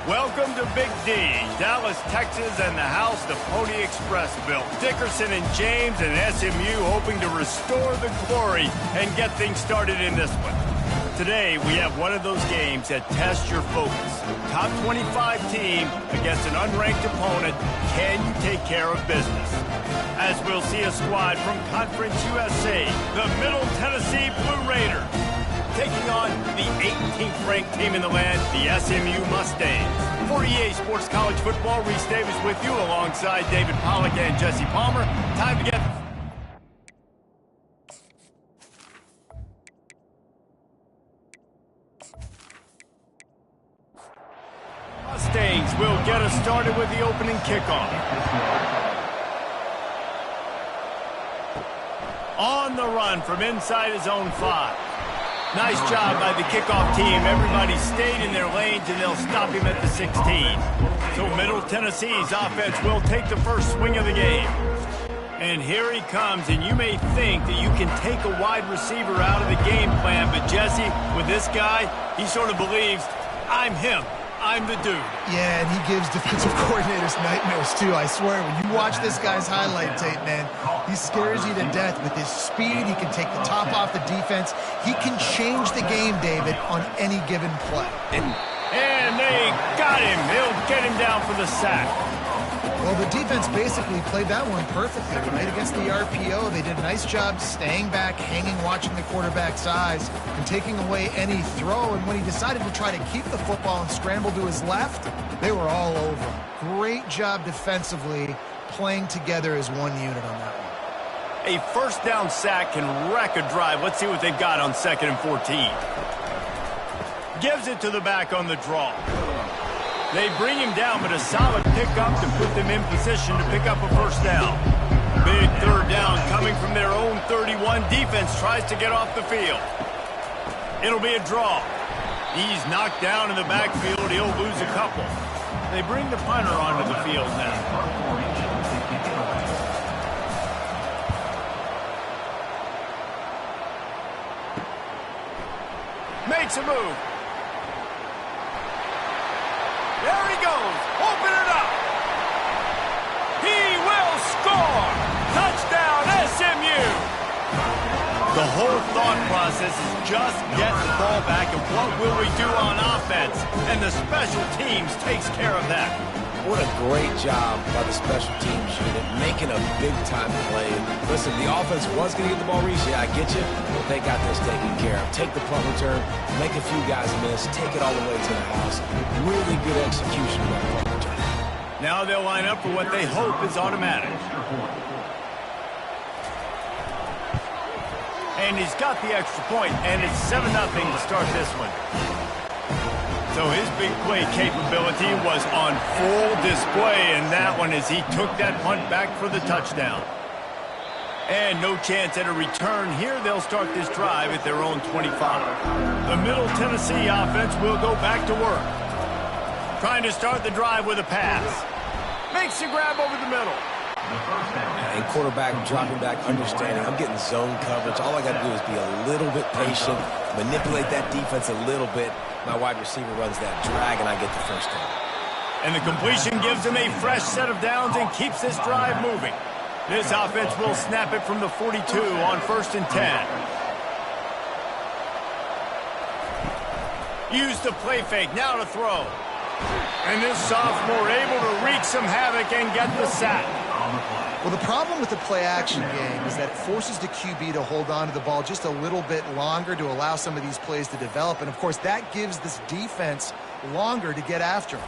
Welcome to Big D, Dallas, Texas, and the house the Pony Express built. Dickerson and James and SMU hoping to restore the glory and get things started in this one. Today, we have one of those games that tests your focus. Top 25 team against an unranked opponent. Can you take care of business? As we'll see a squad from Conference USA, the Middle Tennessee Blue Raiders, taking on the 18th ranked team in the land, the SMU Mustangs. For EA Sports College Football, Reese Davis with you alongside David Pollack and Jesse Palmer. Time to get... Mustangs will get us started with the opening kickoff. On the run from inside his own 5. Nice job by the kickoff team. Everybody stayed in their lanes, and they'll stop him at the 16. So Middle Tennessee's offense will take the first swing of the game. And here he comes, and you may think that you can take a wide receiver out of the game plan, but Jesse, with this guy, he sort of believes, I'm him. I'm the dude. Yeah, and he gives defensive coordinators nightmares, too. I swear, when you watch this guy's highlight tape, man, he scares you to death with his speed. He can take the top off the defense. He can change the game, David, on any given play. And they got him. He'll get him down for the sack. Well, the defense basically played that one perfectly, right? Against the RPO, they did a nice job staying back, hanging, watching the quarterback's eyes, and taking away any throw. And when he decided to try to keep the football and scramble to his left, they were all over him. Great job defensively, playing together as one unit on that one. A first down sack can wreck a drive. Let's see what they've got on 2nd and 14. Gives it to the back on the draw. They bring him down, but a solid pickup to put them in position to pick up a first down. Big third down coming from their own 31. Defense tries to get off the field. It'll be a draw. He's knocked down in the backfield. He'll lose a couple. They bring the punter onto the field now. Makes a move. There he goes. Open it up. He will score. Touchdown, SMU. The whole thought process is just get the ball back, and what will we do on offense? And the special teams takes care of that. What a great job by the special teams unit, making a big-time play. Listen, the offense was going to get the ball, Reese. Yeah, I get you. But they got this taken care of. Take the punt return, make a few guys miss, take it all the way to the house. Really good execution of that punt return. Now they'll line up for what they hope is automatic. And he's got the extra point, and it's 7-0 to start this one. So his big play capability was on full display, and that one as he took that punt back for the touchdown. And no chance at a return here. They'll start this drive at their own 25. The Middle Tennessee offense will go back to work. Trying to start the drive with a pass. Makes a grab over the middle. And quarterback dropping back, understanding I'm getting zone coverage. All I got to do is be a little bit patient, manipulate that defense a little bit. My wide receiver runs that drag, and I get the first down. And the completion gives him a fresh set of downs and keeps this drive moving. This offense will snap it from the 42 on 1st and 10. Use the play fake, now to throw. And this sophomore able to wreak some havoc and get the sack. Well, the problem with the play-action game is that it forces the QB to hold on to the ball just a little bit longer to allow some of these plays to develop. And, of course, that gives this defense longer to get after him.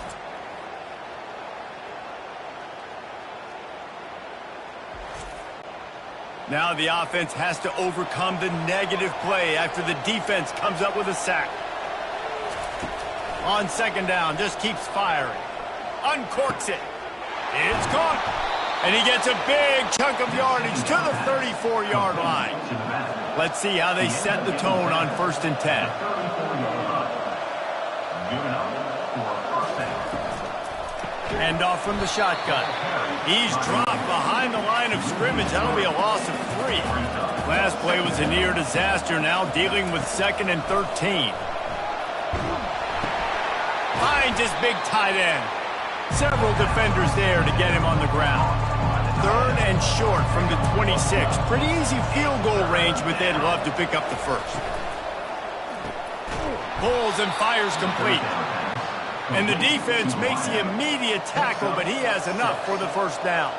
Now the offense has to overcome the negative play after the defense comes up with a sack. On 2nd down, just keeps firing. Uncorks it. It's caught. And he gets a big chunk of yardage to the 34-yard line. Let's see how they set the tone on 1st and 10. Hand off from the shotgun. He's dropped behind the line of scrimmage. That'll be a loss of 3. Last play was a near disaster, now dealing with 2nd and 13. Finds his big tight end. Several defenders there to get him on the ground. 3rd and short from the 26. Pretty easy field goal range, but they'd love to pick up the first. Pulls and fires complete. And the defense makes the immediate tackle, but he has enough for the first down.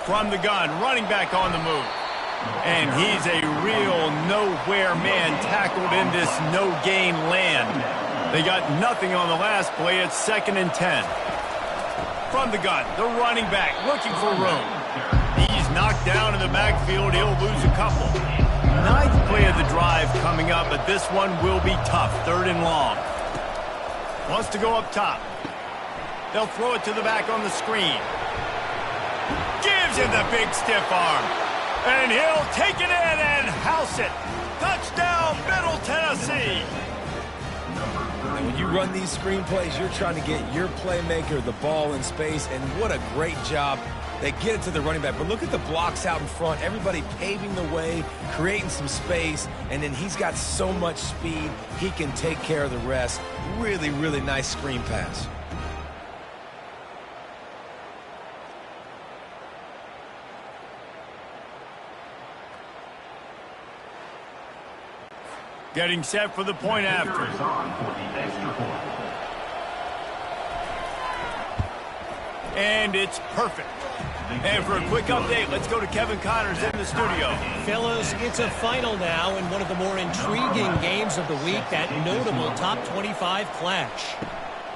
From the gun, running back on the move. And he's a real nowhere man tackled in this no-gain land. They got nothing on the last play. It's 2nd and 10. From the gun, the running back looking for room. He's knocked down in the backfield. He'll lose a couple. 9th play of the drive coming up, but this one will be tough. 3rd and long. Wants to go up top. They'll throw it to the back on the screen. Gives him the big stiff arm. And he'll take it in and house it. Touchdown, Middle Tennessee. And when you run these screenplays, you're trying to get your playmaker the ball in space, and what a great job. They get it to the running back, but look at the blocks out in front. Everybody paving the way, creating some space, and then he's got so much speed, he can take care of the rest. Really, really nice screen pass. Getting set for the point after. And it's perfect. And for a quick update, let's go to Kevin Connors in the studio. Fellas, it's a final now in one of the more intriguing games of the week, that notable top 25 clash.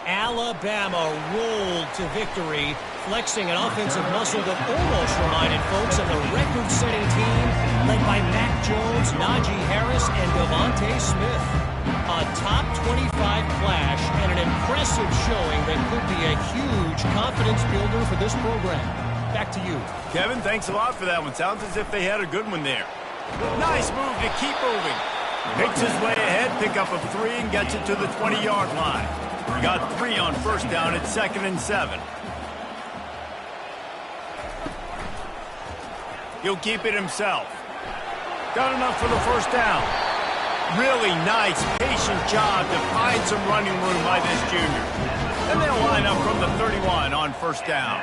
Alabama rolled to victory, flexing an offensive muscle that almost reminded folks of the record-setting team led by Mac Jones, Najee Harris, and Devontae Smith. A top 25 clash and an impressive showing that could be a huge confidence builder for this program. Back to you. Kevin, thanks a lot for that one. Sounds as if they had a good one there. Nice move to keep moving. Picks his way ahead, pick up a 3, and gets it to the 20-yard line. Got 3 on first down at 2nd and 7. He'll keep it himself. Got enough for the first down. Really nice, patient job to find some running room by this junior. And they'll line up from the 31 on first down.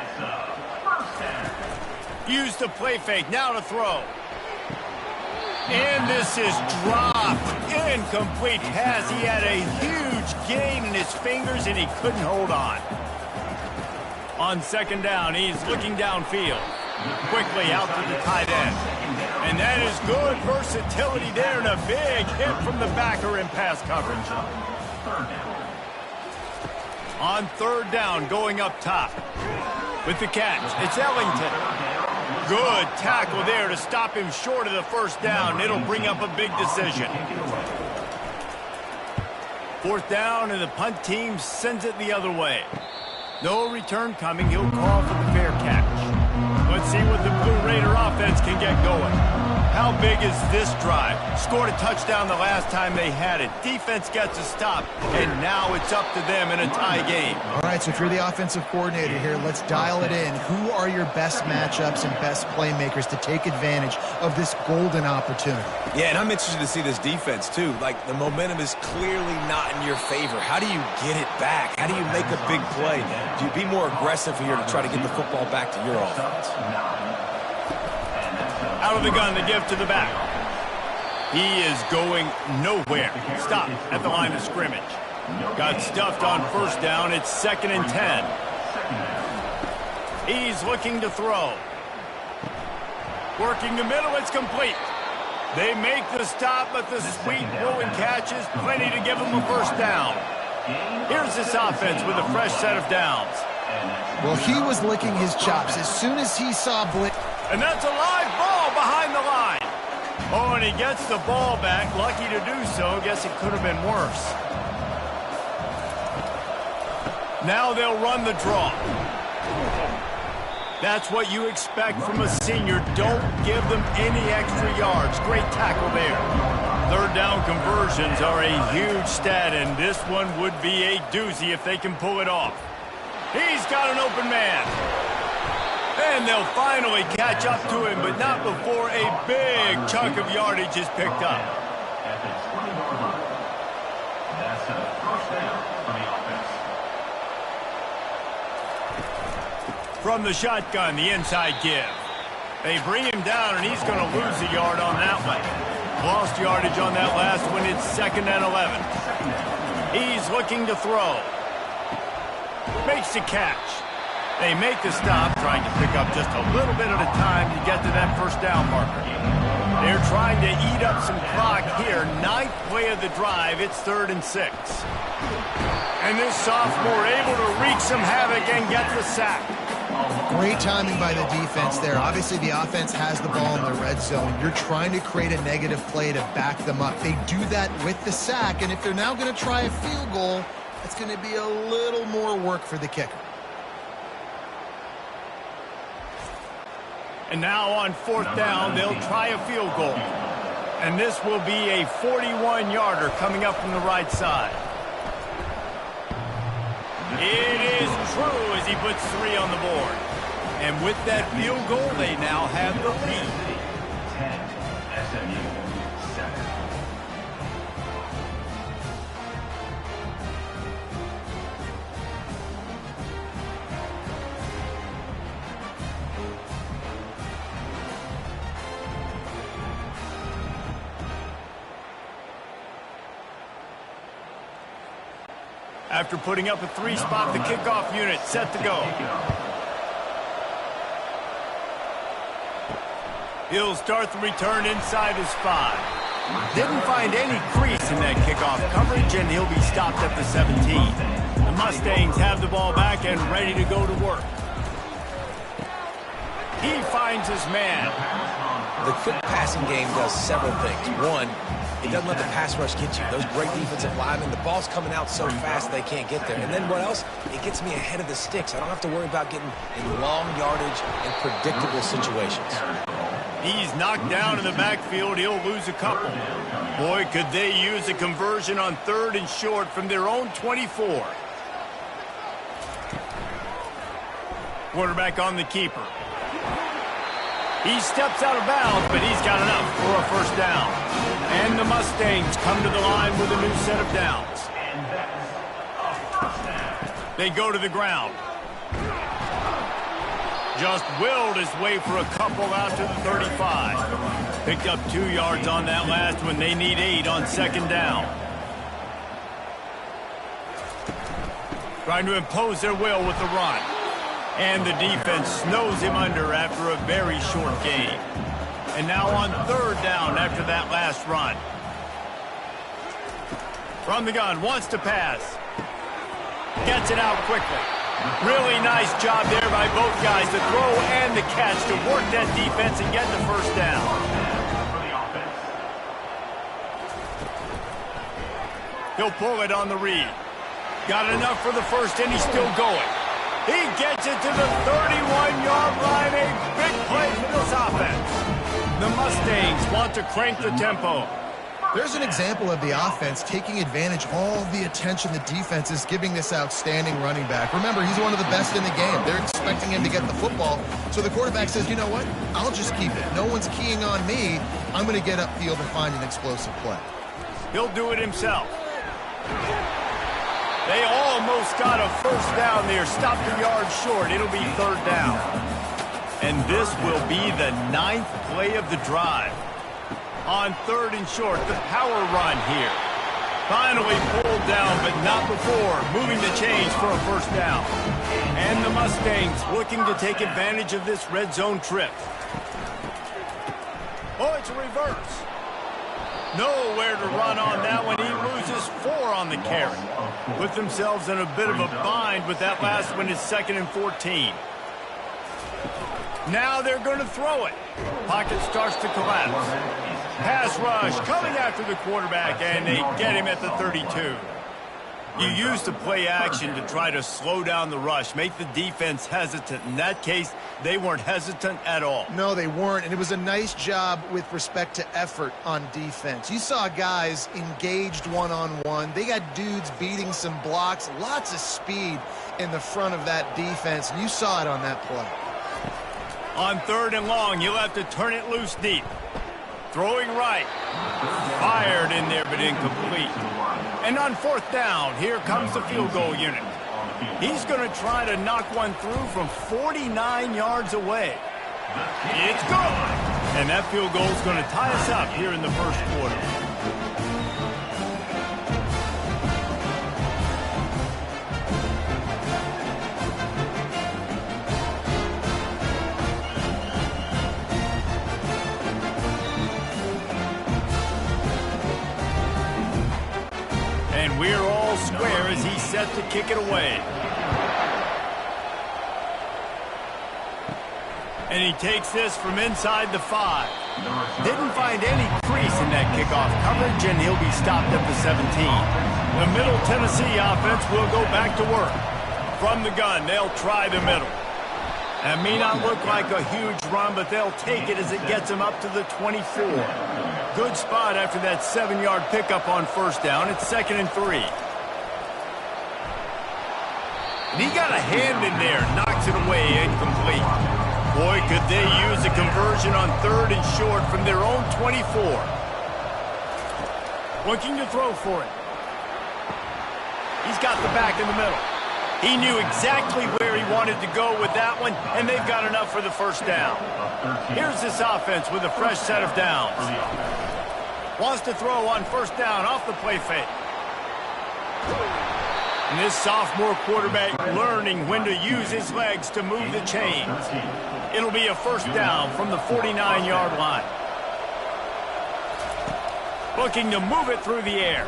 Use the play fake, now to throw. And this is dropped. Incomplete pass. He had a huge gain in his fingers, and he couldn't hold on. On second down, he's looking downfield. Quickly out to the tight end. And that is good versatility there, and a big hit from the backer in pass coverage. On third down, going up top. With the catch, it's Ellington. Good tackle there to stop him short of the first down. It'll bring up a big decision. Fourth down, and the punt team sends it the other way. No return coming. He'll call for the fair catch. Let's see what the Blue Raider offense can get going. How big is this drive? Scored a touchdown the last time they had it. Defense gets a stop, and now it's up to them in a tie game. All right, so if you're the offensive coordinator here, let's dial it in. Who are your best matchups and best playmakers to take advantage of this golden opportunity? Yeah, and I'm interested to see this defense, too. Like, the momentum is clearly not in your favor. How do you get it back? How do you make a big play? Do you be more aggressive here to try to get the football back to your offense? Out of the gun, the give to the back. He is going nowhere. Stop at the line of scrimmage. Got stuffed on first down. It's 2nd and 10. He's looking to throw. Working the middle, it's complete. They make the stop, but the sweet rolling catch is plenty to give him a first down. Here's this offense with a fresh set of downs. Well, he was licking his chops as soon as he saw blitz. And that's a live ball behind the line. Oh, and he gets the ball back. Lucky to do so. Guess it could have been worse. Now they'll run the draw. That's what you expect from a senior. Don't give them any extra yards. Great tackle there. Third down conversions are a huge stat, and this one would be a doozy if they can pull it off. He's got an open man. And they'll finally catch up to him, but not before a big chunk of yardage is picked up. That's a first down for the offense. From the shotgun, the inside give. They bring him down, and he's going to lose a yard on that one. Lost yardage on that last one. It's 2nd and 11. He's looking to throw. Makes the catch. They make the stop, trying to pick up just a little bit at a time to get to that first down marker. They're trying to eat up some clock here. 9th play of the drive. It's 3rd and 6. And this sophomore able to wreak some havoc and get the sack. Great timing by the defense there. Obviously, the offense has the ball in the red zone. You're trying to create a negative play to back them up. They do that with the sack, and if they're now going to try a field goal, it's going to be a little more work for the kicker. And now on 4th down, they'll try a field goal. And this will be a 41-yarder coming up from the right side. It is true as he puts 3 on the board. And with that field goal, they now have the lead. 10, SMU, 7. After putting up a 3-spot, the kickoff unit set to go. He'll start the return inside his 5. Didn't find any crease in that kickoff coverage, and he'll be stopped at the 17. The Mustangs have the ball back and ready to go to work. He finds his man. The quick passing game does several things. One, it doesn't let the pass rush get you. Those great defensive linemen, the ball's coming out so fast they can't get there. And then what else? It gets me ahead of the sticks. I don't have to worry about getting in long yardage and predictable situations. He's knocked down in the backfield. He'll lose a couple. Boy, could they use a conversion on 3rd and short from their own 24. Quarterback on the keeper. He steps out of bounds, but he's got enough for a first down. And the Mustangs come to the line with a new set of downs. They go to the ground. Just willed his way for a couple out to the 35. Picked up 2 yards on that last one. They need 8 on 2nd down. Trying to impose their will with the run. And the defense snows him under after a very short game. And now on 3rd down after that last run. From the gun, wants to pass. Gets it out quickly. Really nice job there by both guys, the throw and the catch, to work that defense and get the first down. He'll pull it on the read. Got enough for the first, and he's still going. He gets it to the 31-yard line. A big play for this offense. The Mustangs want to crank the tempo. There's an example of the offense taking advantage of all the attention the defense is giving this outstanding running back. Remember, he's one of the best in the game. They're expecting him to get the football. So the quarterback says, you know what? I'll just keep it. No one's keying on me. I'm going to get upfield and find an explosive play. He'll do it himself. They almost got a first down there. Stopped a yard short. It'll be 3rd down. And this will be the 9th play of the drive. On 3rd and short, the power run here. Finally pulled down, but not before. Moving the chains for a first down. And the Mustangs looking to take advantage of this red zone trip. Oh, it's a reverse. Nowhere to run on that one. He loses 4 on the carry. Put themselves in a bit of a bind with that last one. Is 2nd and 14. Now they're going to throw it. Pocket starts to collapse. Pass rush coming after the quarterback, and they get him at the 32. You use the play action to try to slow down the rush, make the defense hesitant. In that case, they weren't hesitant at all. No, they weren't, and it was a nice job with respect to effort on defense. You saw guys engaged one-on-one. They got dudes beating some blocks, lots of speed in the front of that defense, and you saw it on that play. On 3rd and long, you'll have to turn it loose deep. Throwing right. Fired in there, but incomplete. And on fourth down, here comes the field goal unit. He's going to try to knock one through from 49 yards away. It's good. And that field goal is going to tie us up here in the first quarter. And we're all square as he's set to kick it away. And he takes this from inside the 5. Didn't find any crease in that kickoff coverage, and he'll be stopped at the 17. The Middle Tennessee offense will go back to work. From the gun, they'll try the middle. That may not look like a huge run, but they'll take it as it gets them up to the 24. Good spot after that 7-yard pickup on first down. It's 2nd and 3. And he got a hand in there, knocks it away, incomplete. Boy, could they use a conversion on 3rd and short from their own 24. Looking to throw for it. He's got the back in the middle. He knew exactly where he wanted to go with that one, and they've got enough for the first down. Here's this offense with a fresh set of downs. Wants to throw on first down off the play fake. And this sophomore quarterback learning when to use his legs to move the chains. It'll be a first down from the 49-yard line. Looking to move it through the air.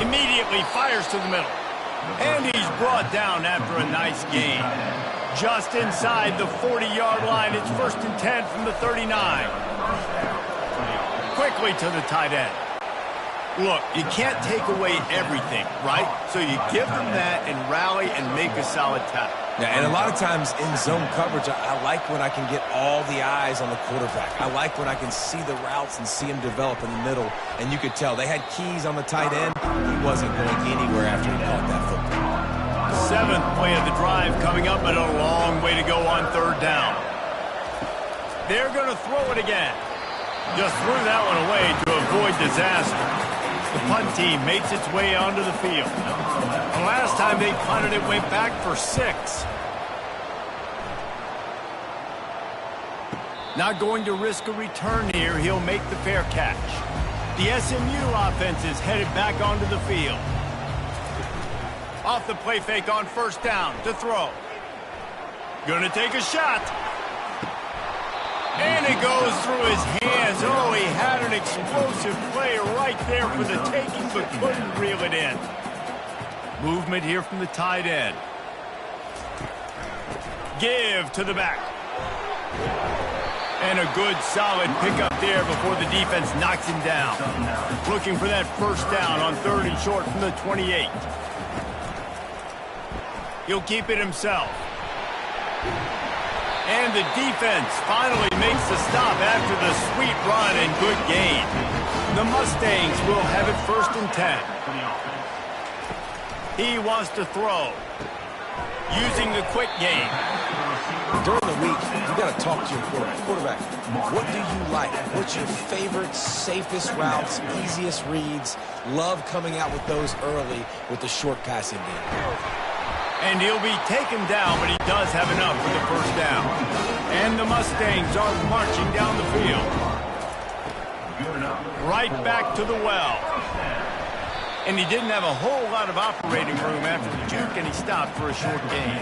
Immediately fires to the middle. And he's brought down after a nice gain. Just inside the 40-yard line. It's 1st and 10 from the 39. Quickly to the tight end. Look, you can't take away everything, right? So you give them that and rally and make a solid tackle. Yeah, and a lot of times in zone coverage, I like when I can get all the eyes on the quarterback. I like when I can see the routes and see him develop in the middle. And you could tell they had keys on the tight end. He wasn't going anywhere after he caught that football. 7th play of the drive coming up, but a long way to go on 3rd down. They're going to throw it again. Just threw that one away to avoid disaster. The punt team makes its way onto the field. The last time they punted it went back for 6. Not going to risk a return here. He'll make the fair catch. The SMU offense is headed back onto the field. Off the play fake on first down to throw. Gonna take a shot. And it goes through his hands. Oh, he had an explosive play right there for the taking, but couldn't reel it in. Movement here from the tight end. Give to the back. And a good, solid pickup there before the defense knocks him down. Looking for that first down on 3rd and short from the 28. He'll keep it himself. And the defense finally makes the stop after the sweet run and good gain. The Mustangs will have it 1st and 10. He wants to throw. Using the quick game. During the week, you got to talk to your quarterback. What do you like? What's your favorite, safest routes, easiest reads? Love coming out with those early with the short passing game. And he'll be taken down, but he does have enough for the first down. And the Mustangs are marching down the field. Right back to the well. And he didn't have a whole lot of operating room after the juke, and he stopped for a short gain.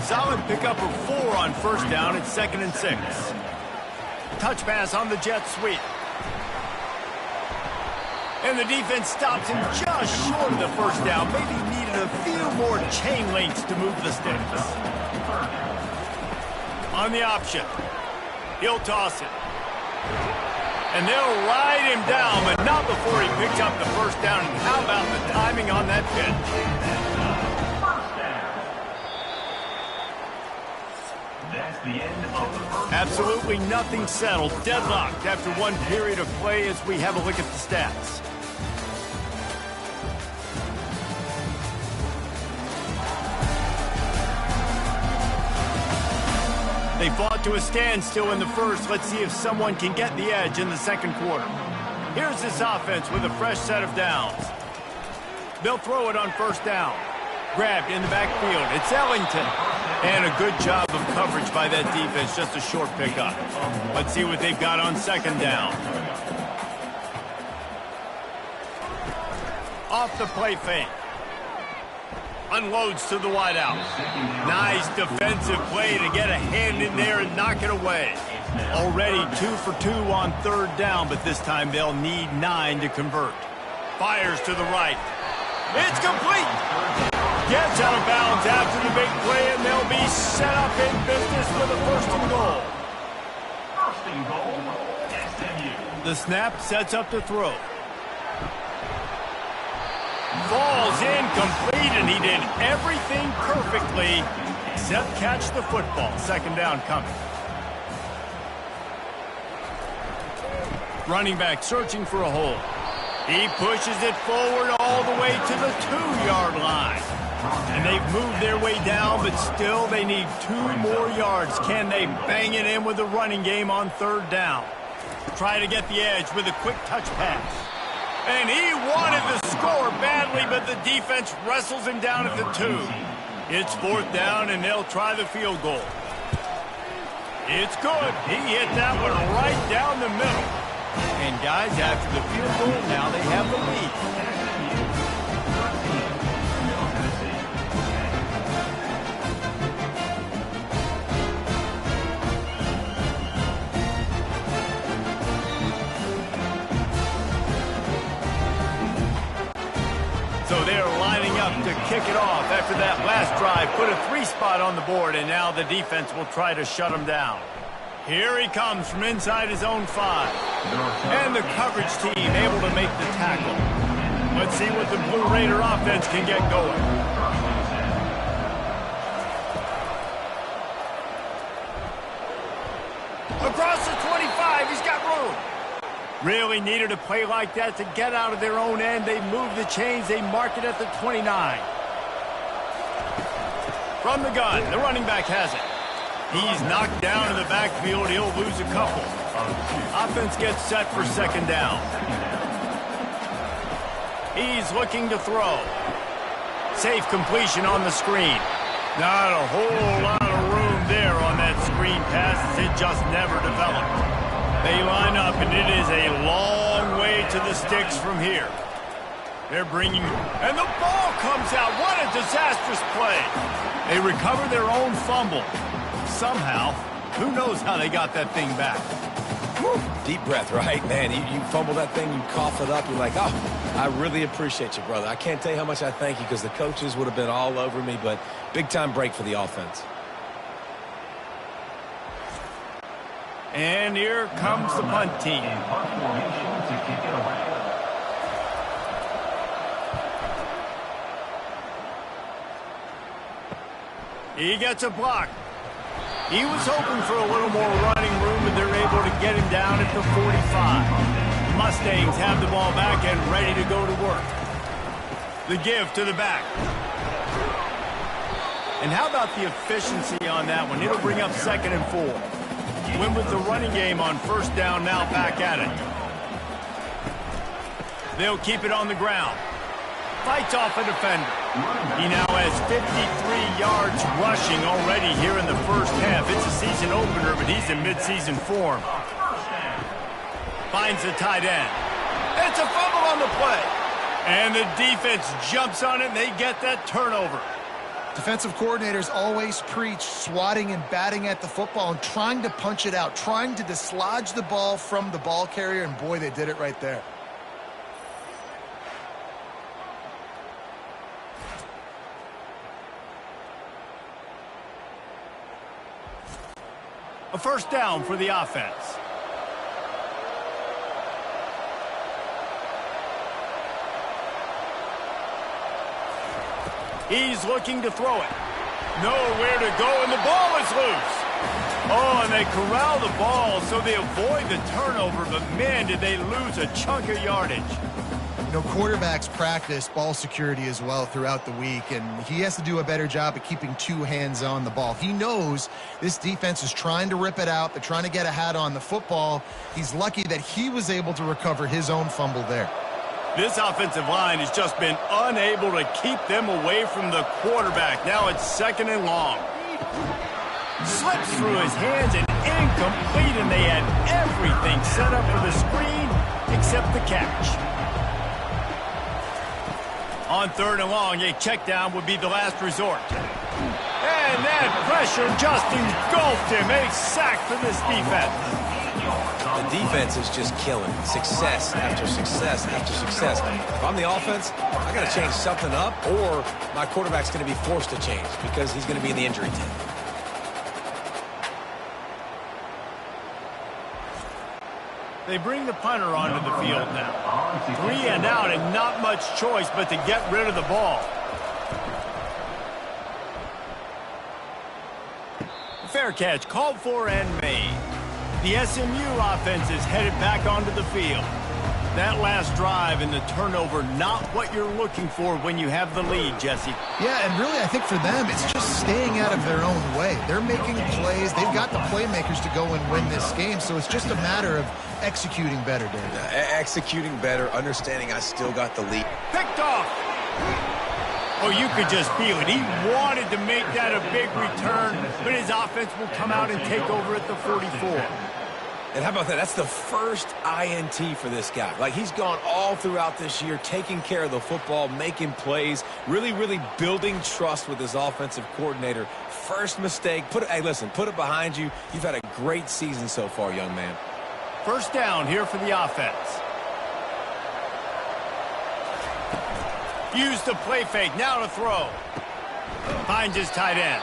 Solid pickup of 4 on first down. It's 2nd and 6. Touch pass on the jet sweep. And the defense stops him just short of the first down. Maybe needed a few more chain links to move the sticks. On the option. He'll toss it. And they'll ride him down, but not before he picks up the first down. And how about the timing on that pitch? That's the end of the first. Absolutely nothing settled. Deadlocked after one period of play as we have a look at the stats. They fought to a standstill in the first. Let's see if someone can get the edge in the second quarter. Here's this offense with a fresh set of downs. They'll throw it on first down. Grabbed in the backfield. It's Ellington. And a good job of coverage by that defense. Just a short pickup. Let's see what they've got on second down. Off the play fake. Unloads to the wideout. Nice defensive play to get a hand in there and knock it away. Already 2 for 2 on third down, but this time they'll need 9 to convert. Fires to the right. It's complete. Gets out of bounds after the big play, and they'll be set up in business with a first and goal. First and goal, SMU. The snap sets up the throw. Falls incomplete, and he did everything perfectly except catch the football. Second down coming. Running back searching for a hole. He pushes it forward all the way to the 2-yard line. And they've moved their way down, but still they need 2 more yards. Can they bang it in with the running game on third down? Try to get the edge with a quick touch pass. And he wanted the score badly, but the defense wrestles him down at the 2. It's fourth down, and they'll try the field goal. It's good. He hit that one right down the middle. And guys, after the field goal, now they have the lead. So they're lining up to kick it off after that last drive. Put a 3 spot on the board, and now the defense will try to shut him down. Here he comes from inside his own 5. And the coverage team able to make the tackle. Let's see what the Blue Raider offense can get going. Across the 25, he's got room. Really needed a play like that to get out of their own end. They move the chains. They mark it at the 29. From the gun, the running back has it. He's knocked down in the backfield. He'll lose a couple. Offense gets set for second down. He's looking to throw. Safe completion on the screen. Not a whole lot of room there on that screen pass. It just never developed. They line up, and it is a long way to the sticks from here. They're bringing, and the ball comes out. What a disastrous play. They recover their own fumble. Somehow, who knows how they got that thing back. Whew. Deep breath, right? Man, you fumble that thing, you cough it up, you're like, oh, I really appreciate you, brother. I can't tell you how much I thank you because the coaches would have been all over me, but big-time break for the offense. And here comes the punt team. He gets a block. He was hoping for a little more running room, but they're able to get him down at the 45. Mustangs have the ball back and ready to go to work. The give to the back. And how about the efficiency on that one? It'll bring up 2nd and 4. Win with the running game on first down, now back at it. They'll keep it on the ground. Fights off a defender. He now has 53 yards rushing already here in the first half. It's a season opener, but he's in midseason form. Finds the tight end. It's a fumble on the play. And the defense jumps on it, and they get that turnover. Defensive coordinators always preach swatting and batting at the football and trying to punch it out, trying to dislodge the ball from the ball carrier, and boy, they did it right there. A first down for the offense. He's looking to throw it. Nowhere to go, and the ball is loose. Oh, and they corral the ball, so they avoid the turnover, but man, did they lose a chunk of yardage. You know, quarterbacks practice ball security as well throughout the week, and he has to do a better job of keeping two hands on the ball. He knows this defense is trying to rip it out. They're trying to get a hat on the football. He's lucky that he was able to recover his own fumble there. This offensive line has just been unable to keep them away from the quarterback. Now it's 2nd and long. Slips through his hands and incomplete, and they had everything set up for the screen except the catch. On 3rd and long, a check down would be the last resort. And that pressure just engulfed him. A sack for this defense. The defense is just killing. Success after success after success. If I'm the offense, I got to change something up, or my quarterback's going to be forced to change because he's going to be in the injury tent. They bring the punter onto the field now. 3 and out, and not much choice but to get rid of the ball. Fair catch called for and made. The SMU offense is headed back onto the field. That last drive and the turnover, not what you're looking for when you have the lead, Jesse. Yeah, and really I think for them it's just staying out of their own way. They're making plays. They've got the playmakers to go and win this game, so it's just a matter of executing better, Dave. Executing better, understanding I still got the lead. Picked off. Oh, you could just feel it. He wanted to make that a big return, but his offense will come out and take over at the 44. And how about that? That's the first INT for this guy. Like, he's gone all throughout this year, taking care of the football, making plays, really, really building trust with his offensive coordinator. First mistake. Hey, listen, put it behind you. You've had a great season so far, young man. First down here for the offense. Use the play fake. Now to throw. Finds his tight end.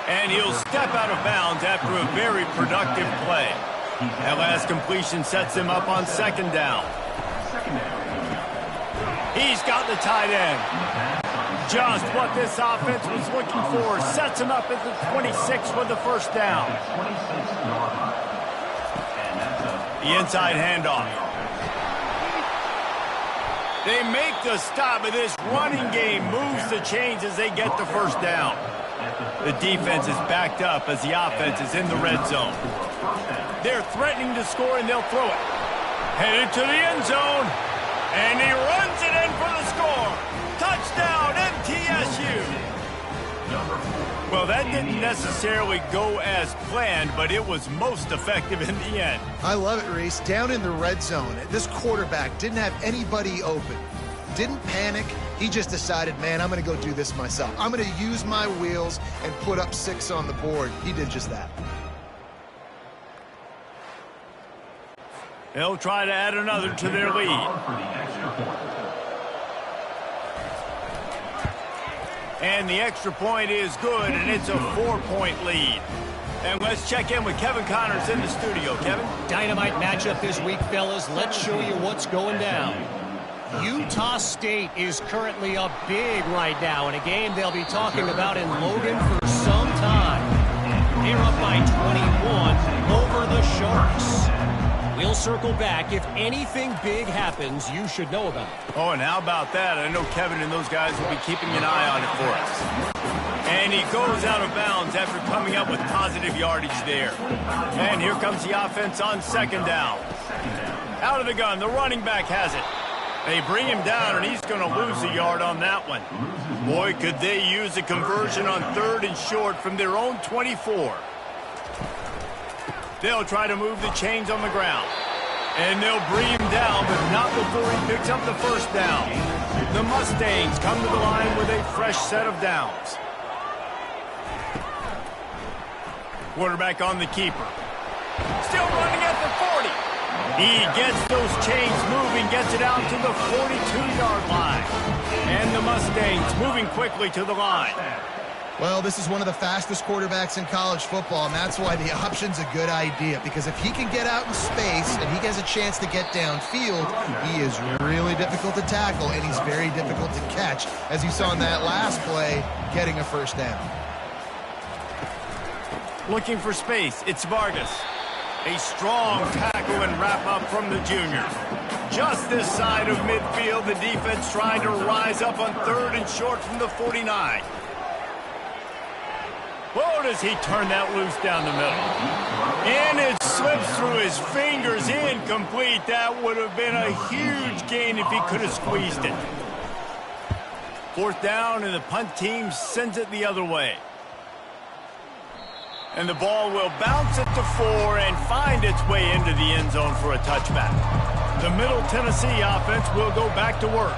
And he'll step out of bounds after a very productive play. That last completion sets him up on 2nd down. He's got the tight end. Just what this offense was looking for. Sets him up at the 26 for the first down. The inside handoff. They make the stop, and this running game moves the chains as they get the first down. The defense is backed up as the offense is in the red zone. They're threatening to score, and they'll throw it. Headed to the end zone, and he runs it in for the score. Touchdown, MTSU. Well, that didn't necessarily go as planned, but it was most effective in the end. I love it, Reese. Down in the red zone, this quarterback didn't have anybody open. Didn't panic. He just decided, man, I'm going to go do this myself. I'm going to use my wheels and put up 6 on the board. He did just that. They'll try to add another to their lead. And the extra point is good, and it's a 4-point lead. And let's check in with Kevin Connors in the studio. Kevin? Dynamite matchup this week, fellas. Let's show you what's going down. Utah State is currently up big right now in a game they'll be talking about in Logan for some time. They're up by 21 over the Sharks. We'll circle back. If anything big happens, you should know about it. Oh, and how about that? I know Kevin and those guys will be keeping an eye on it for us. And he goes out of bounds after coming up with positive yardage there. And here comes the offense on 2nd down. Out of the gun, the running back has it. They bring him down, and he's going to lose a yard on that one. Boy, could they use a conversion on 3rd and short from their own 24. They'll try to move the chains on the ground. And they'll bring him down, but not before he picks up the first down. The Mustangs come to the line with a fresh set of downs. Quarterback on the keeper. Still running at the 40. He gets those chains moving, gets it out to the 42-yard line. And the Mustangs moving quickly to the line. Well, this is one of the fastest quarterbacks in college football, and that's why the option's a good idea. Because if he can get out in space and he has a chance to get downfield, he is really difficult to tackle, and he's very difficult to catch, as you saw in that last play, getting a first down. Looking for space, it's Vargas. A strong tackle and wrap up from the junior. Just this side of midfield, the defense trying to rise up on 3rd and short from the 49. Whoa, does he turn that loose down the middle. And it slips through his fingers, incomplete. That would have been a huge gain if he could have squeezed it. 4th down, and the punt team sends it the other way. And the ball will bounce it to 4 and find its way into the end zone for a touchback. The Middle Tennessee offense will go back to work.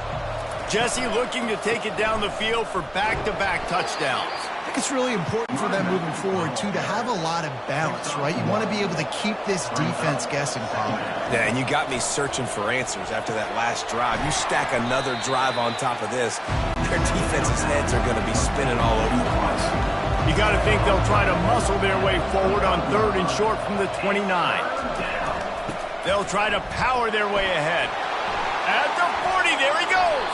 Jesse looking to take it down the field for back-to-back touchdowns. I think it's really important for them moving forward, too, to have a lot of balance, right? You want to be able to keep this defense guessing, Paul. Yeah, and you got me searching for answers after that last drive. You stack another drive on top of this, their defense's heads are going to be spinning all over the place. You got to think they'll try to muscle their way forward on 3rd and short from the 29. They'll try to power their way ahead. At the 40, there he goes.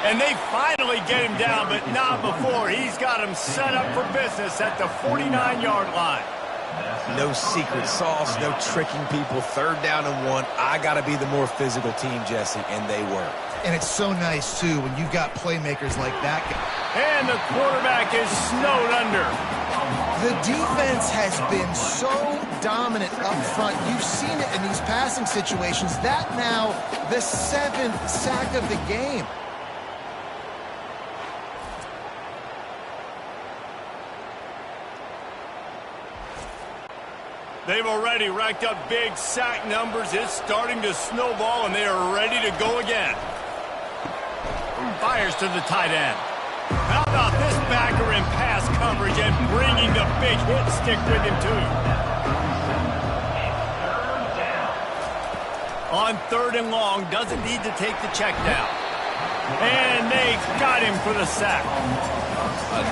And they finally get him down, but not before. He's got him set up for business at the 49-yard line. No secret sauce, no tricking people. 3rd down and 1. I got to be the more physical team, Jesse, and they were. And it's so nice, too, when you've got playmakers like that. And the quarterback is snowed under. The defense has been so dominant up front. You've seen it in these passing situations. That now the 7th sack of the game. They've already racked up big sack numbers. It's starting to snowball, and they are ready to go again. Fires to the tight end. How about this backer in pass coverage and bringing the big hit stick with him, too. On 3rd and long, doesn't need to take the check down. And they got him for the sack.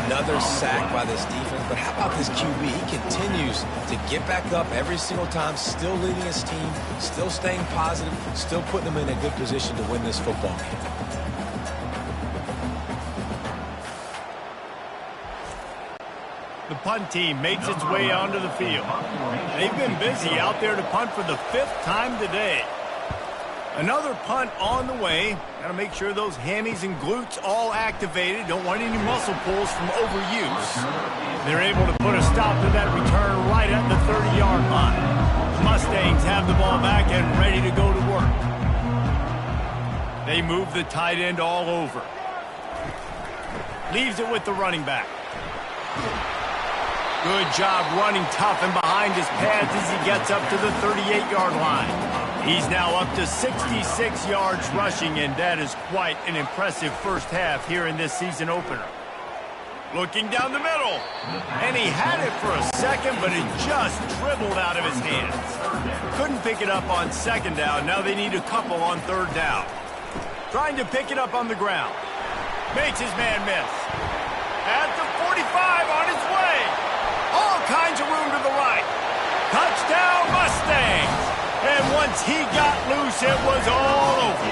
Another sack by this defense, but how about this QB? He continues to get back up every single time, still leading his team, still staying positive, still putting them in a good position to win this football game. The punt team makes its way onto the field. They've been busy out there to punt for the 5th time today. Another punt on the way. Got to make sure those hammies and glutes all activated. Don't want any muscle pulls from overuse. They're able to put a stop to that return right at the 30-yard line. The Mustangs have the ball back and ready to go to work. They move the tight end all over. Leaves it with the running back. Good job running tough and behind his pads as he gets up to the 38-yard line. He's now up to 66 yards rushing, and that is quite an impressive first half here in this season opener. Looking down the middle, and he had it for a second, but it just dribbled out of his hands. Couldn't pick it up on 2nd down. Now they need a couple on 3rd down. Trying to pick it up on the ground. Makes his man miss. At the 45, on his way. All kinds of room to the right. Touchdown, Mustangs. And once he got loose, it was all over.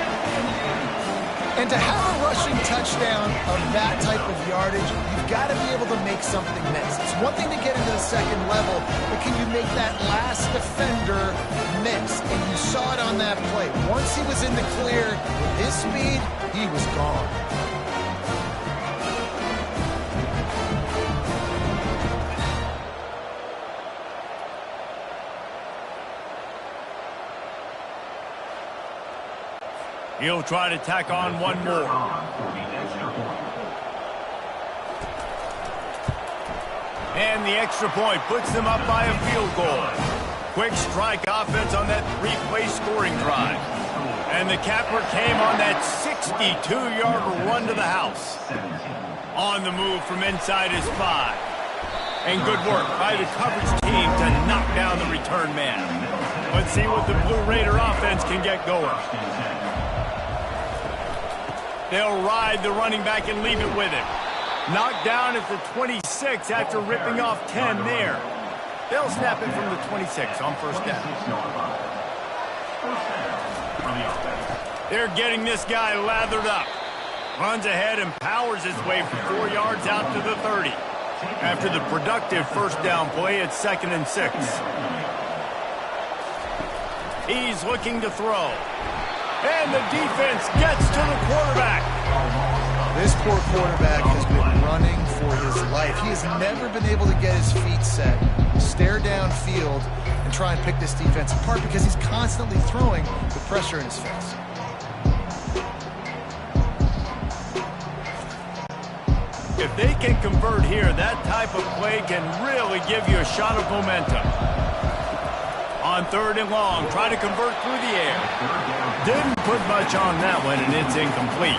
And to have a rushing touchdown of that type of yardage, you've got to be able to make something miss. It's one thing to get into the 2nd level, but can you make that last defender miss? And you saw it on that play. Once he was in the clear, with his speed, he was gone. He'll try to tack on one more. And the extra point puts them up by a field goal. Quick strike offense on that 3-play scoring drive. And the capper came on that 62-yard run to the house. On the move from inside his 5. And good work by the coverage team to knock down the return man. Let's see what the Blue Raider offense can get going. They'll ride the running back and leave it with him. Knocked down at the 26 after ripping off 10 there. They'll snap it from the 26 on 1st down. They're getting this guy lathered up. Runs ahead and powers his way for 4 yards out to the 30. After the productive 1st down play, it's 2nd and 6. He's looking to throw. And the defense gets to the quarterback. This poor quarterback has been running for his life. He has never been able to get his feet set, stare downfield, and try and pick this defense apart because he's constantly throwing with pressure in his face. If they can convert here, that type of play can really give you a shot of momentum. On 3rd and long, try to convert through the air. Didn't put much on that one, and it's incomplete.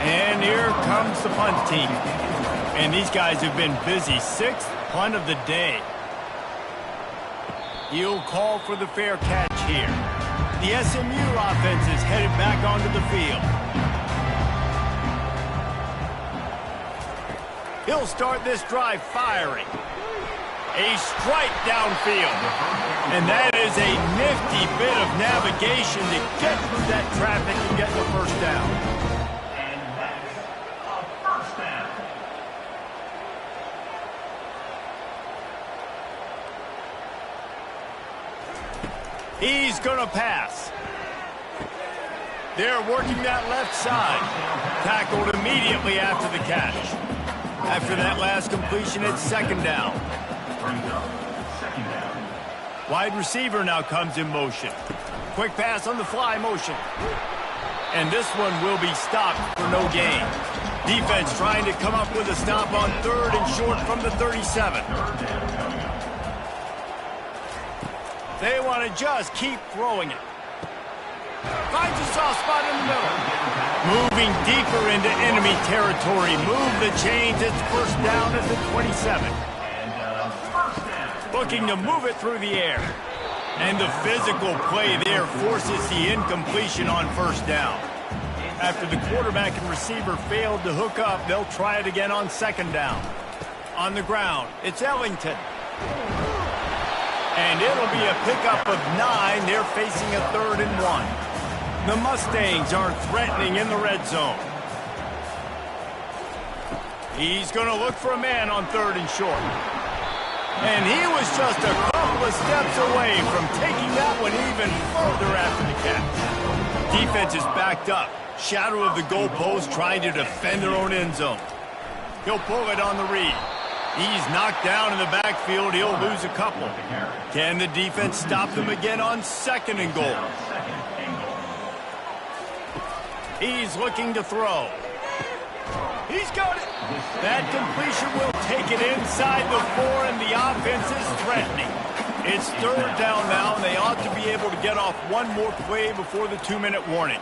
And here comes the punt team. And these guys have been busy. 6th punt of the day. He'll call for the fair catch here. The SMU offense is headed back onto the field. He'll start this drive firing. A strike downfield. And that is a nifty bit of navigation to get through that traffic and get the first down. And that's a first down. He's going to pass. They're working that left side. Tackled immediately after the catch. After that last completion, it's 2nd down. Wide receiver now comes in motion. Quick pass on the fly motion. And this one will be stopped for no gain. Defense trying to come up with a stop on 3rd and short from the 37. They want to just keep throwing it. Finds a soft spot in the middle. Moving deeper into enemy territory. Move the chains. It's 1st down at the 27. Looking to move it through the air. And the physical play there forces the incompletion on 1st down. After the quarterback and receiver failed to hook up, they'll try it again on 2nd down. On the ground, it's Ellington. And it'll be a pickup of 9. They're facing a 3rd and 1. The Mustangs aren't threatening in the red zone. He's going to look for a man on 3rd and short. And he was just a couple of steps away from taking that one even further after the catch. Defense is backed up. Shadow of the goalpost trying to defend their own end zone. He'll pull it on the read. He's knocked down in the backfield. He'll lose a couple. Can the defense stop them again on 2nd and goal? He's looking to throw. He's got it. That completion will take it inside the 4, and the offense is threatening. It's 3rd down now, and they ought to be able to get off one more play before the 2-minute warning.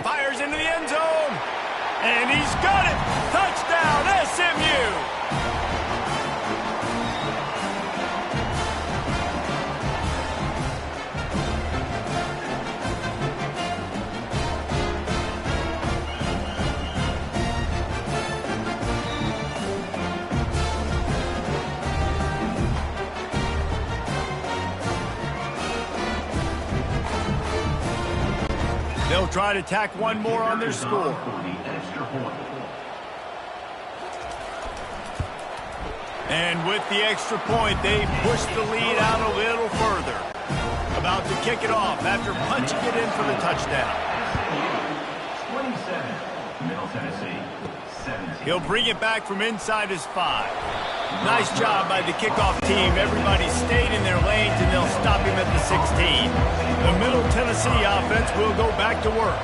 Fires into the end zone, and he's got it. Touchdown, SMU. They'll try to tack one more on their score. And with the extra point, they push the lead out a little further. About to kick it off after punching it in for the touchdown. 27, Middle Tennessee, 17. He'll bring it back from inside his 5. Nice job by the kickoff team. Everybody stayed in their lanes, and they'll stop him at the 16. The Middle Tennessee offense will go back to work.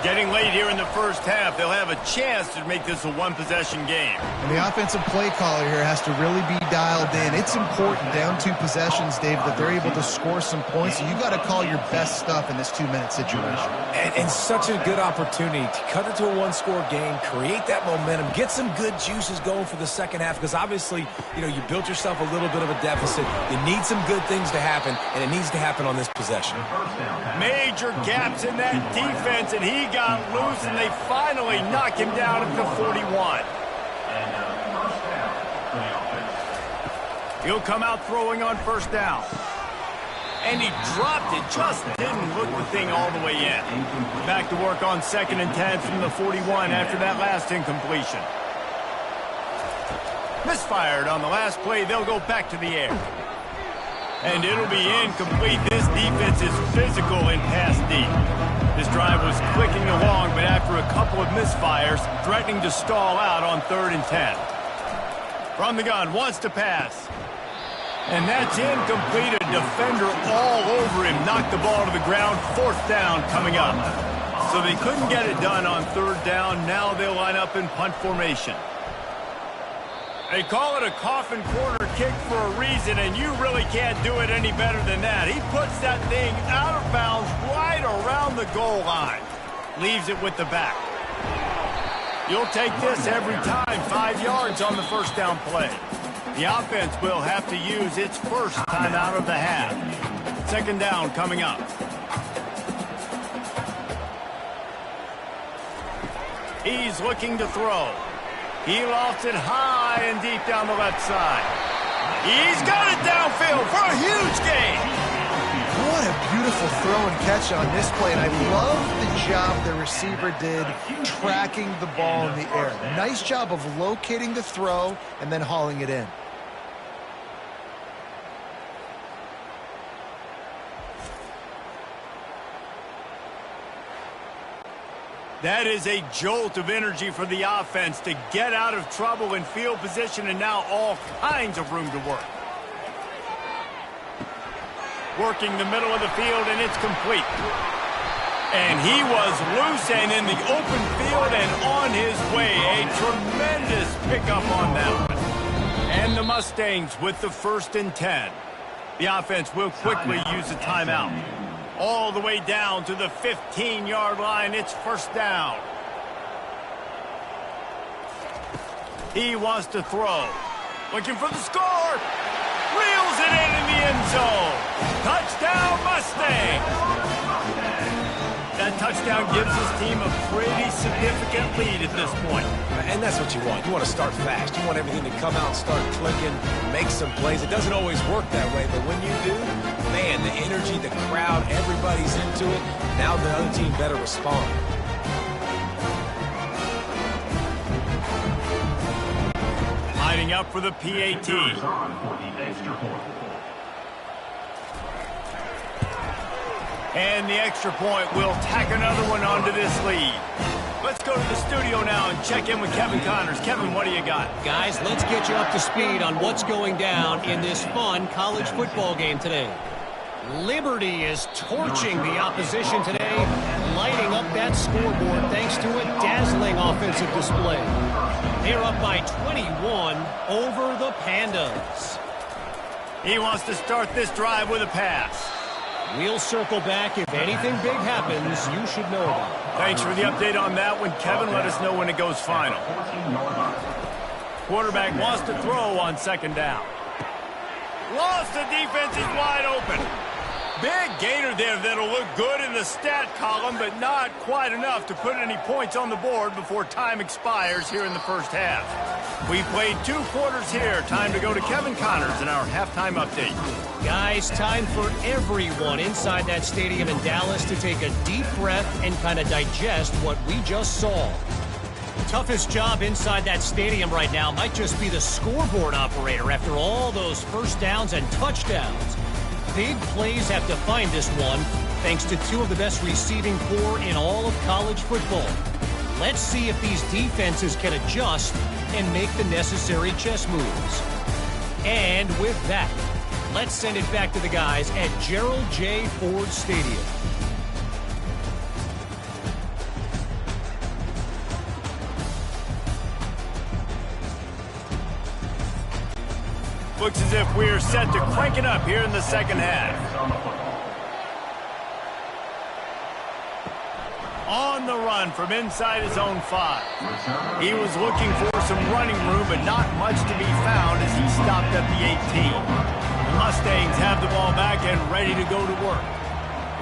Getting late here in the first half, they'll have a chance to make this a one-possession game. And the offensive play caller here has to really be dialed in. It's important down 2 possessions, Dave, that they're able to score some points. So you got to call your best stuff in this 2-minute situation. And such a good opportunity to cut it to a 1-score game, create that momentum, get some good juices going for the second half, because obviously, you know, you built yourself a little bit of a deficit. You need some good things to happen, and it needs to happen on this possession. Major gaps in that defense, and he got loose, and they finally knock him down at the 41. He'll come out throwing on 1st down. And he dropped it, just didn't hook the thing all the way in. Back to work on 2nd and 10 from the 41 after that last incompletion. Misfired on the last play, they'll go back to the air. And it'll be incomplete. This defense is physical and pass deep. This drive was clicking along, but after a couple of misfires, threatening to stall out on 3rd and 10. From the gun, wants to pass. And that's incomplete. A defender all over him. Knocked the ball to the ground. 4th down coming up. So they couldn't get it done on 3rd down. Now they'll line up in punt formation. They call it a coffin corner kick for a reason, and you really can't do it any better than that. He puts that thing out of bounds right around the goal line. Leaves it with the back. You'll take this every time. 5 yards on the 1st down play. The offense will have to use its first timeout of the half. 2nd down coming up. He's looking to throw. He lofts it high and deep down the left side. He's got it downfield for a huge gain. What a beautiful throw and catch on this play, and I love the job the receiver did tracking the ball in the air. Nice job of locating the throw and then hauling it in. That is a jolt of energy for the offense to get out of trouble in field position, and now all kinds of room to work. Working the middle of the field, and it's complete. And he was loose and in the open field and on his way. A tremendous pickup on that one. And the Mustangs with the 1st and 10. The offense will quickly use a timeout. All the way down to the 15-yard line. It's 1st down. He wants to throw. Looking for the score. Reels it in the end zone. Touchdown, Mustang. That touchdown gives his team a pretty significant lead at this point. And that's what you want. You want to start fast. You want everything to come out, start clicking, make some plays. It doesn't always work that way, but when you do, man, the energy, the crowd, everybody's into it. Now the other team better respond. Lining up for the PAT. And the extra point will tack another one onto this lead. Let's go to the studio now and check in with Kevin Connors. Kevin, what do you got? Guys, let's get you up to speed on what's going down in this fun college football game today. Liberty is torching the opposition today, lighting up that scoreboard thanks to a dazzling offensive display. They're up by 21 over the Pandas. He wants to start this drive with a pass. We'll circle back. If anything big happens, you should know about it. Thanks for the update on that one, Kevin. Let us know when it goes final. Quarterback wants to throw on 2nd down. Lost, the defense is wide open. Big gainer there that'll look good in the stat column, but not quite enough to put any points on the board before time expires here in the 1st half. We played 2 quarters here. Time to go to Kevin Connors in our halftime update. Guys, time for everyone inside that stadium in Dallas to take a deep breath and kind of digest what we just saw. Toughest job inside that stadium right now might just be the scoreboard operator after all those 1st downs and touchdowns. Big plays have defined this one, thanks to 2 of the best receiving corps in all of college football. Let's see if these defenses can adjust and make the necessary chess moves. And with that, let's send it back to the guys at Gerald J. Ford Stadium. Looks as if we're set to crank it up here in the 2nd half. On the run from inside his own 5. He was looking for some running room, but not much to be found as he stopped at the 18. The Mustangs have the ball back and ready to go to work.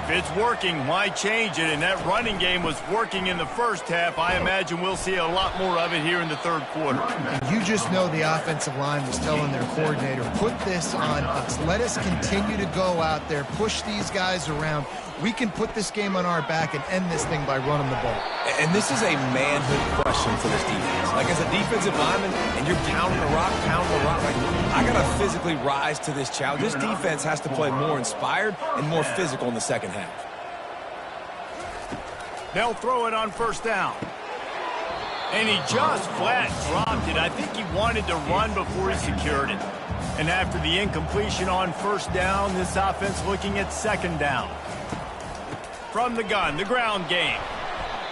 If it's working, why change it? And that running game was working in the 1st half. I imagine we'll see a lot more of it here in the 3rd quarter. You just know the offensive line was telling their coordinator, put this on us. Let us continue to go out there, push these guys around. We can put this game on our back and end this thing by running the ball. And this is a manhood question for this defense. Like, as a defensive lineman, and you're pounding the rock, like, I got to physically rise to this challenge. This defense has to play more inspired and more physical in the second half. They'll throw it on first down. And he just flat dropped it. I think he wanted to run before he secured it. And after the incompletion on first down, this offense looking at second down. From the gun, the ground game.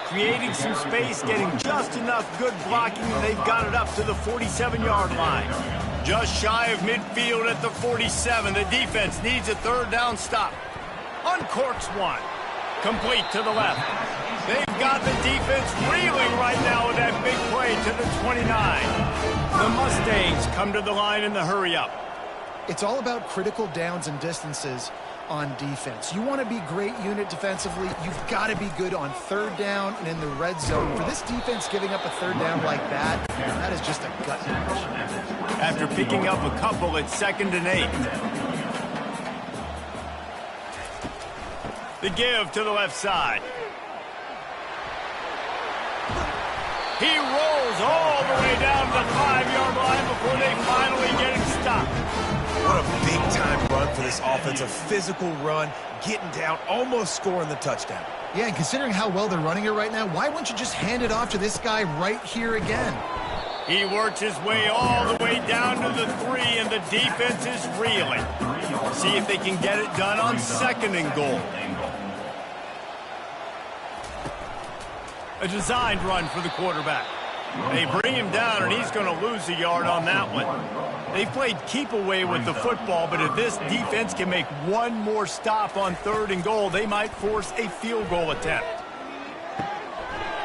Creating some space, getting just enough good blocking, and they've got it up to the 47-yard line. Just shy of midfield at the 47. The defense needs a third down stop. Uncorks one. Complete to the left. They've got the defense reeling right now with that big play to the 29. The Mustangs come to the line in the hurry-up. It's all about critical downs and distances on defense. You want to be great unit defensively, you've got to be good on third down and in the red zone. For this defense giving up a third down like that, that is just a gut punch. After picking up a couple at 2nd and 8. The give to the left side. He rolls all the way down to the 5-yard line before they finally get him stopped. What a big-time run for this offense. A physical run, getting down, almost scoring the touchdown. Yeah, and considering how well they're running it right now, why wouldn't you just hand it off to this guy right here again? He works his way all the way down to the 3, and the defense is reeling. See if they can get it done on 2nd and goal. A designed run for the quarterback. They bring him down, and he's going to lose a yard on that one. They played keep away with the football, but if this defense can make one more stop on 3rd and goal, they might force a field goal attempt.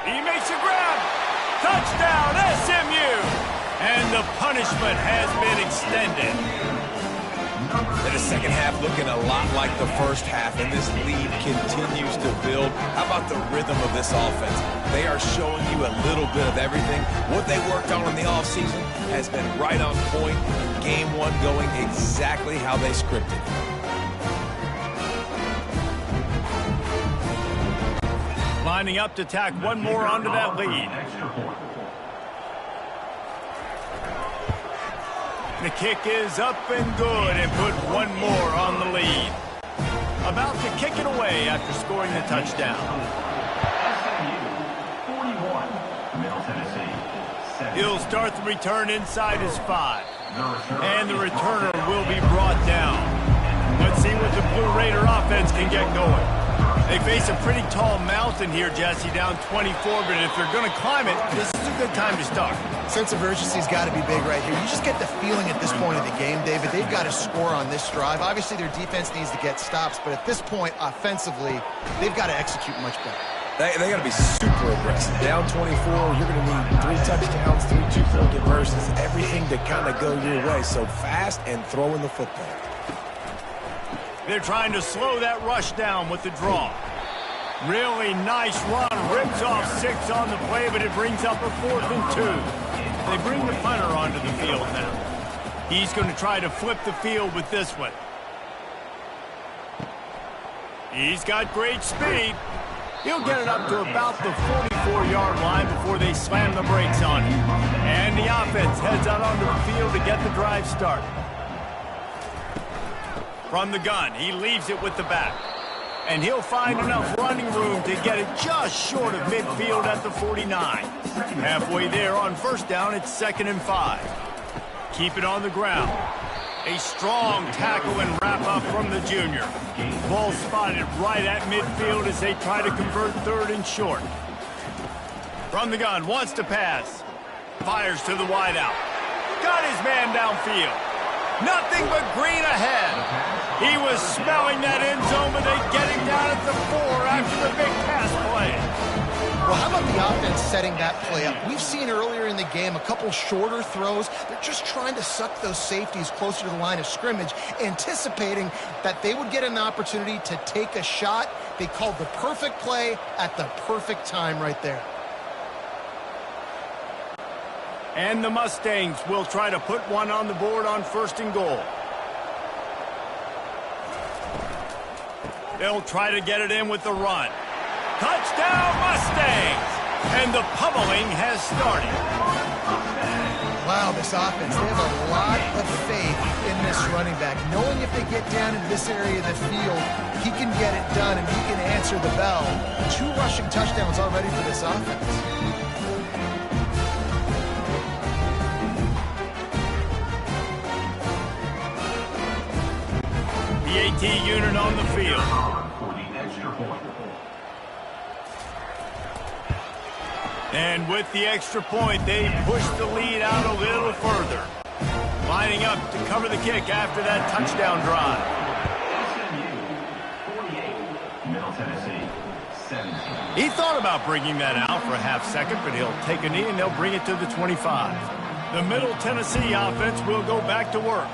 He makes a grab. Touchdown, SMU! And the punishment has been extended. And the second half looking a lot like the first half, and this lead continues to build. How about the rhythm of this offense? They are showing you a little bit of everything. What they worked on in the offseason has been right on point. Game 1 going exactly how they scripted. Lining up to tack one more onto that lead. The kick is up and good, and put one more on the lead. About to kick it away after scoring the touchdown. He'll start the return inside his 5. And the returner will be brought down. Let's see what the Blue Raider offense can get going. They face a pretty tall mountain here, Jesse, down 24, but if they're going to climb it, this is a good time to start. Sense of urgency's got to be big right here. You just get the feeling at this point of the game, David, they've got to score on this drive. Obviously, their defense needs to get stops, but at this point, offensively, they've got to execute much better. They got to be super aggressive. Down 24, you're going to need 3 touchdowns, 3 two-point conversions, everything to kind of go your way. So fast and throwing the football. They're trying to slow that rush down with the draw. Really nice run. Rips off 6 on the play, but it brings up a 4th and 2. They bring the punter onto the field now. He's going to try to flip the field with this one. He's got great speed. He'll get it up to about the 44-yard line before they slam the brakes on him. And the offense heads out onto the field to get the drive started. From the gun, he leaves it with the back. And he'll find enough running room to get it just short of midfield at the 49. Halfway there on first down, it's 2nd and 5. Keep it on the ground. A strong tackle and wrap-up from the junior. Ball spotted right at midfield as they try to convert 3rd and short. From the gun, wants to pass. Fires to the wideout. Got his man downfield. Nothing but green ahead. He was smelling that end zone, but they get him down at the 4 after the big pass play. Well, how about the offense setting that play up? We've seen earlier in the game a couple shorter throws. They're just trying to suck those safeties closer to the line of scrimmage, anticipating that they would get an opportunity to take a shot. They called the perfect play at the perfect time right there. And the Mustangs will try to put one on the board on 1st and goal. They'll try to get it in with the run. Touchdown, Mustangs! And the pummeling has started. Wow, this offense, they have a lot of faith in this running back, knowing if they get down into this area of the field, he can get it done and he can answer the bell. 2 rushing touchdowns already for this offense. The AT unit on the field. For the extra point. And with the extra point, they push the lead out a little further. Lining up to cover the kick after that touchdown drive. SMU 48, Middle Tennessee 17. He thought about bringing that out for a half second, but he'll take a knee and they'll bring it to the 25. The Middle Tennessee offense will go back to work.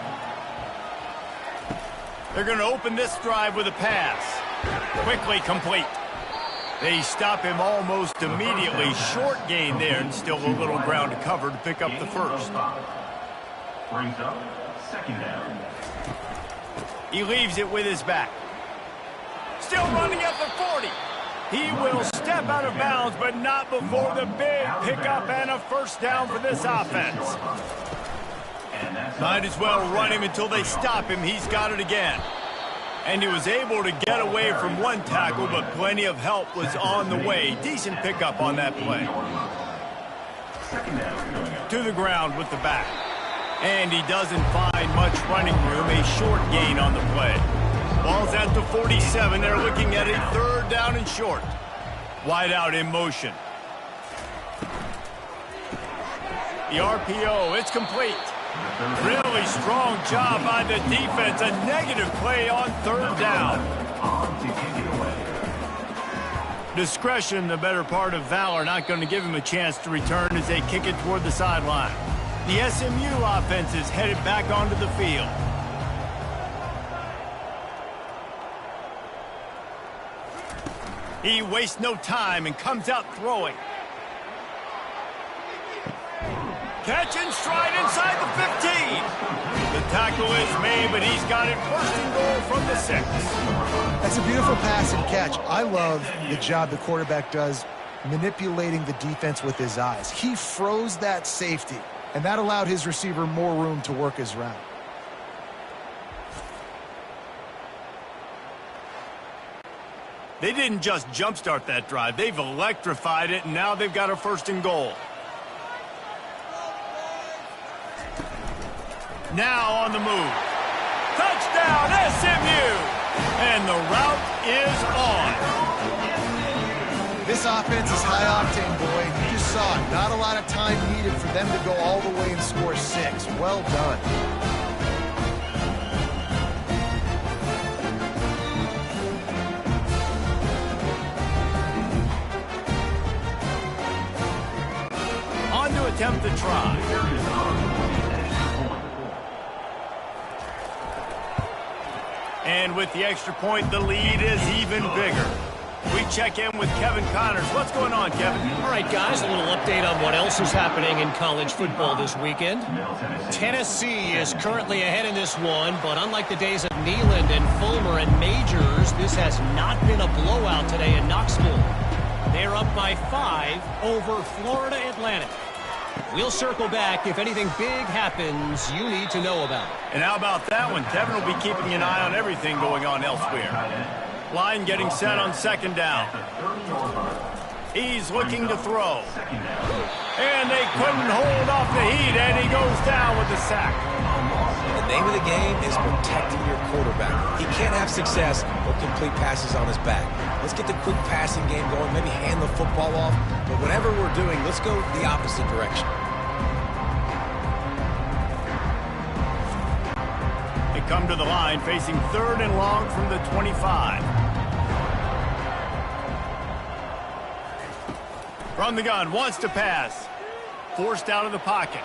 They're going to open this drive with a pass. Quickly complete. They stop him almost immediately. Short gain there and still a little ground to cover to pick up the first. Brings up second down. He leaves it with his back. Still running at the 40. He will step out of bounds, but not before the big pickup and a first down for this offense. Might as well run him until they stop him. He's got it again. And he was able to get away from one tackle, but plenty of help was on the way. Decent pickup on that play. To the ground with the back. And he doesn't find much running room. A short gain on the play. Ball's at the 47. They're looking at a third down and short. Wide out in motion. The RPO, it's complete. Really strong job by the defense. A negative play on third down. Discretion, the better part of valor, not going to give him a chance to return as they kick it toward the sideline. The SMU offense is headed back onto the field. He wastes no time and comes out throwing. Catch and stride inside the 15. The tackle is made, but he's got it first and goal from the 6. That's a beautiful pass and catch. I love the job the quarterback does manipulating the defense with his eyes. He froze that safety, and that allowed his receiver more room to work his route. They didn't just jumpstart that drive. They've electrified it, and now they've got a first and goal. Now on the move. Touchdown, SMU! And the route is on. This offense is high octane, boy. You just saw it. Not a lot of time needed for them to go all the way and score 6. Well done. On to attempt the try. And with the extra point, the lead is even bigger. We check in with Kevin Connors. What's going on, Kevin? All right, guys, a little update on what else is happening in college football this weekend. Tennessee is currently ahead in this one, but unlike the days of Neyland and Fulmer and Majors, this has not been a blowout today in Knoxville. They're up by 5 over Florida Atlantic. We'll circle back if anything big happens you need to know about. And how about that one? Kevin will be keeping an eye on everything going on elsewhere. Line getting set on second down. He's looking to throw. And they couldn't hold off the heat, and he goes down with the sack. The name of the game is protecting your quarterback. He can't have success or complete passes on his back. Let's get the quick passing game going, maybe hand the football off. But whatever we're doing, let's go the opposite direction. They come to the line facing third and long from the 25. From the gun, wants to pass. Forced out of the pocket.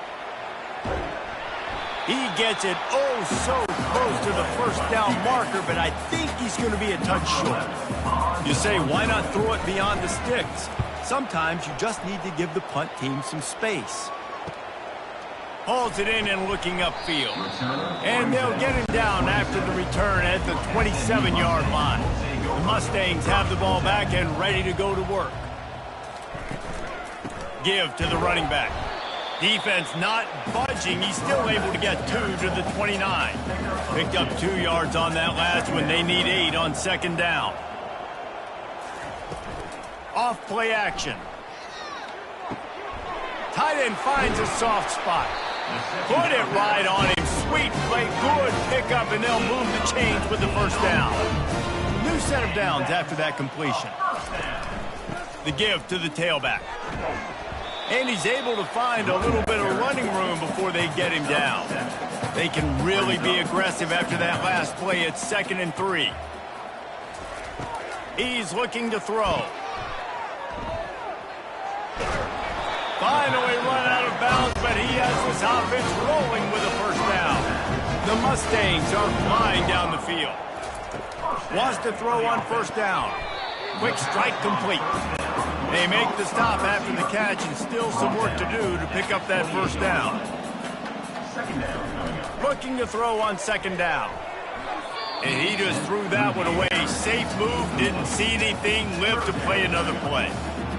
He gets it oh so close to the first down marker, but I think he's going to be a touch short. You say, why not throw it beyond the sticks? Sometimes you just need to give the punt team some space. Hauls it in and looking upfield. And they'll get him down after the return at the 27-yard line. The Mustangs have the ball back and ready to go to work. Give to the running back. Defense not budging. He's still able to get 2 to the 29. Picked up 2 yards on that last one. They need 8 on second down. Off play action. Tight end finds a soft spot. Put it right on him. Sweet play. Good pickup, and they'll move the chains with the first down. New set of downs after that completion. The give to the tailback. And he's able to find a little bit of running room before they get him down. They can really be aggressive after that last play. It's 2nd and 3. He's looking to throw. Finally run out of bounds, but he has this offense rolling with a first down. The Mustangs are flying down the field. Wants to throw on first down. Quick strike complete. They make the stop after the catch, and still some work to do to pick up that first down. Looking to throw on second down. And he just threw that one away. Safe move, didn't see anything, lived to play another play.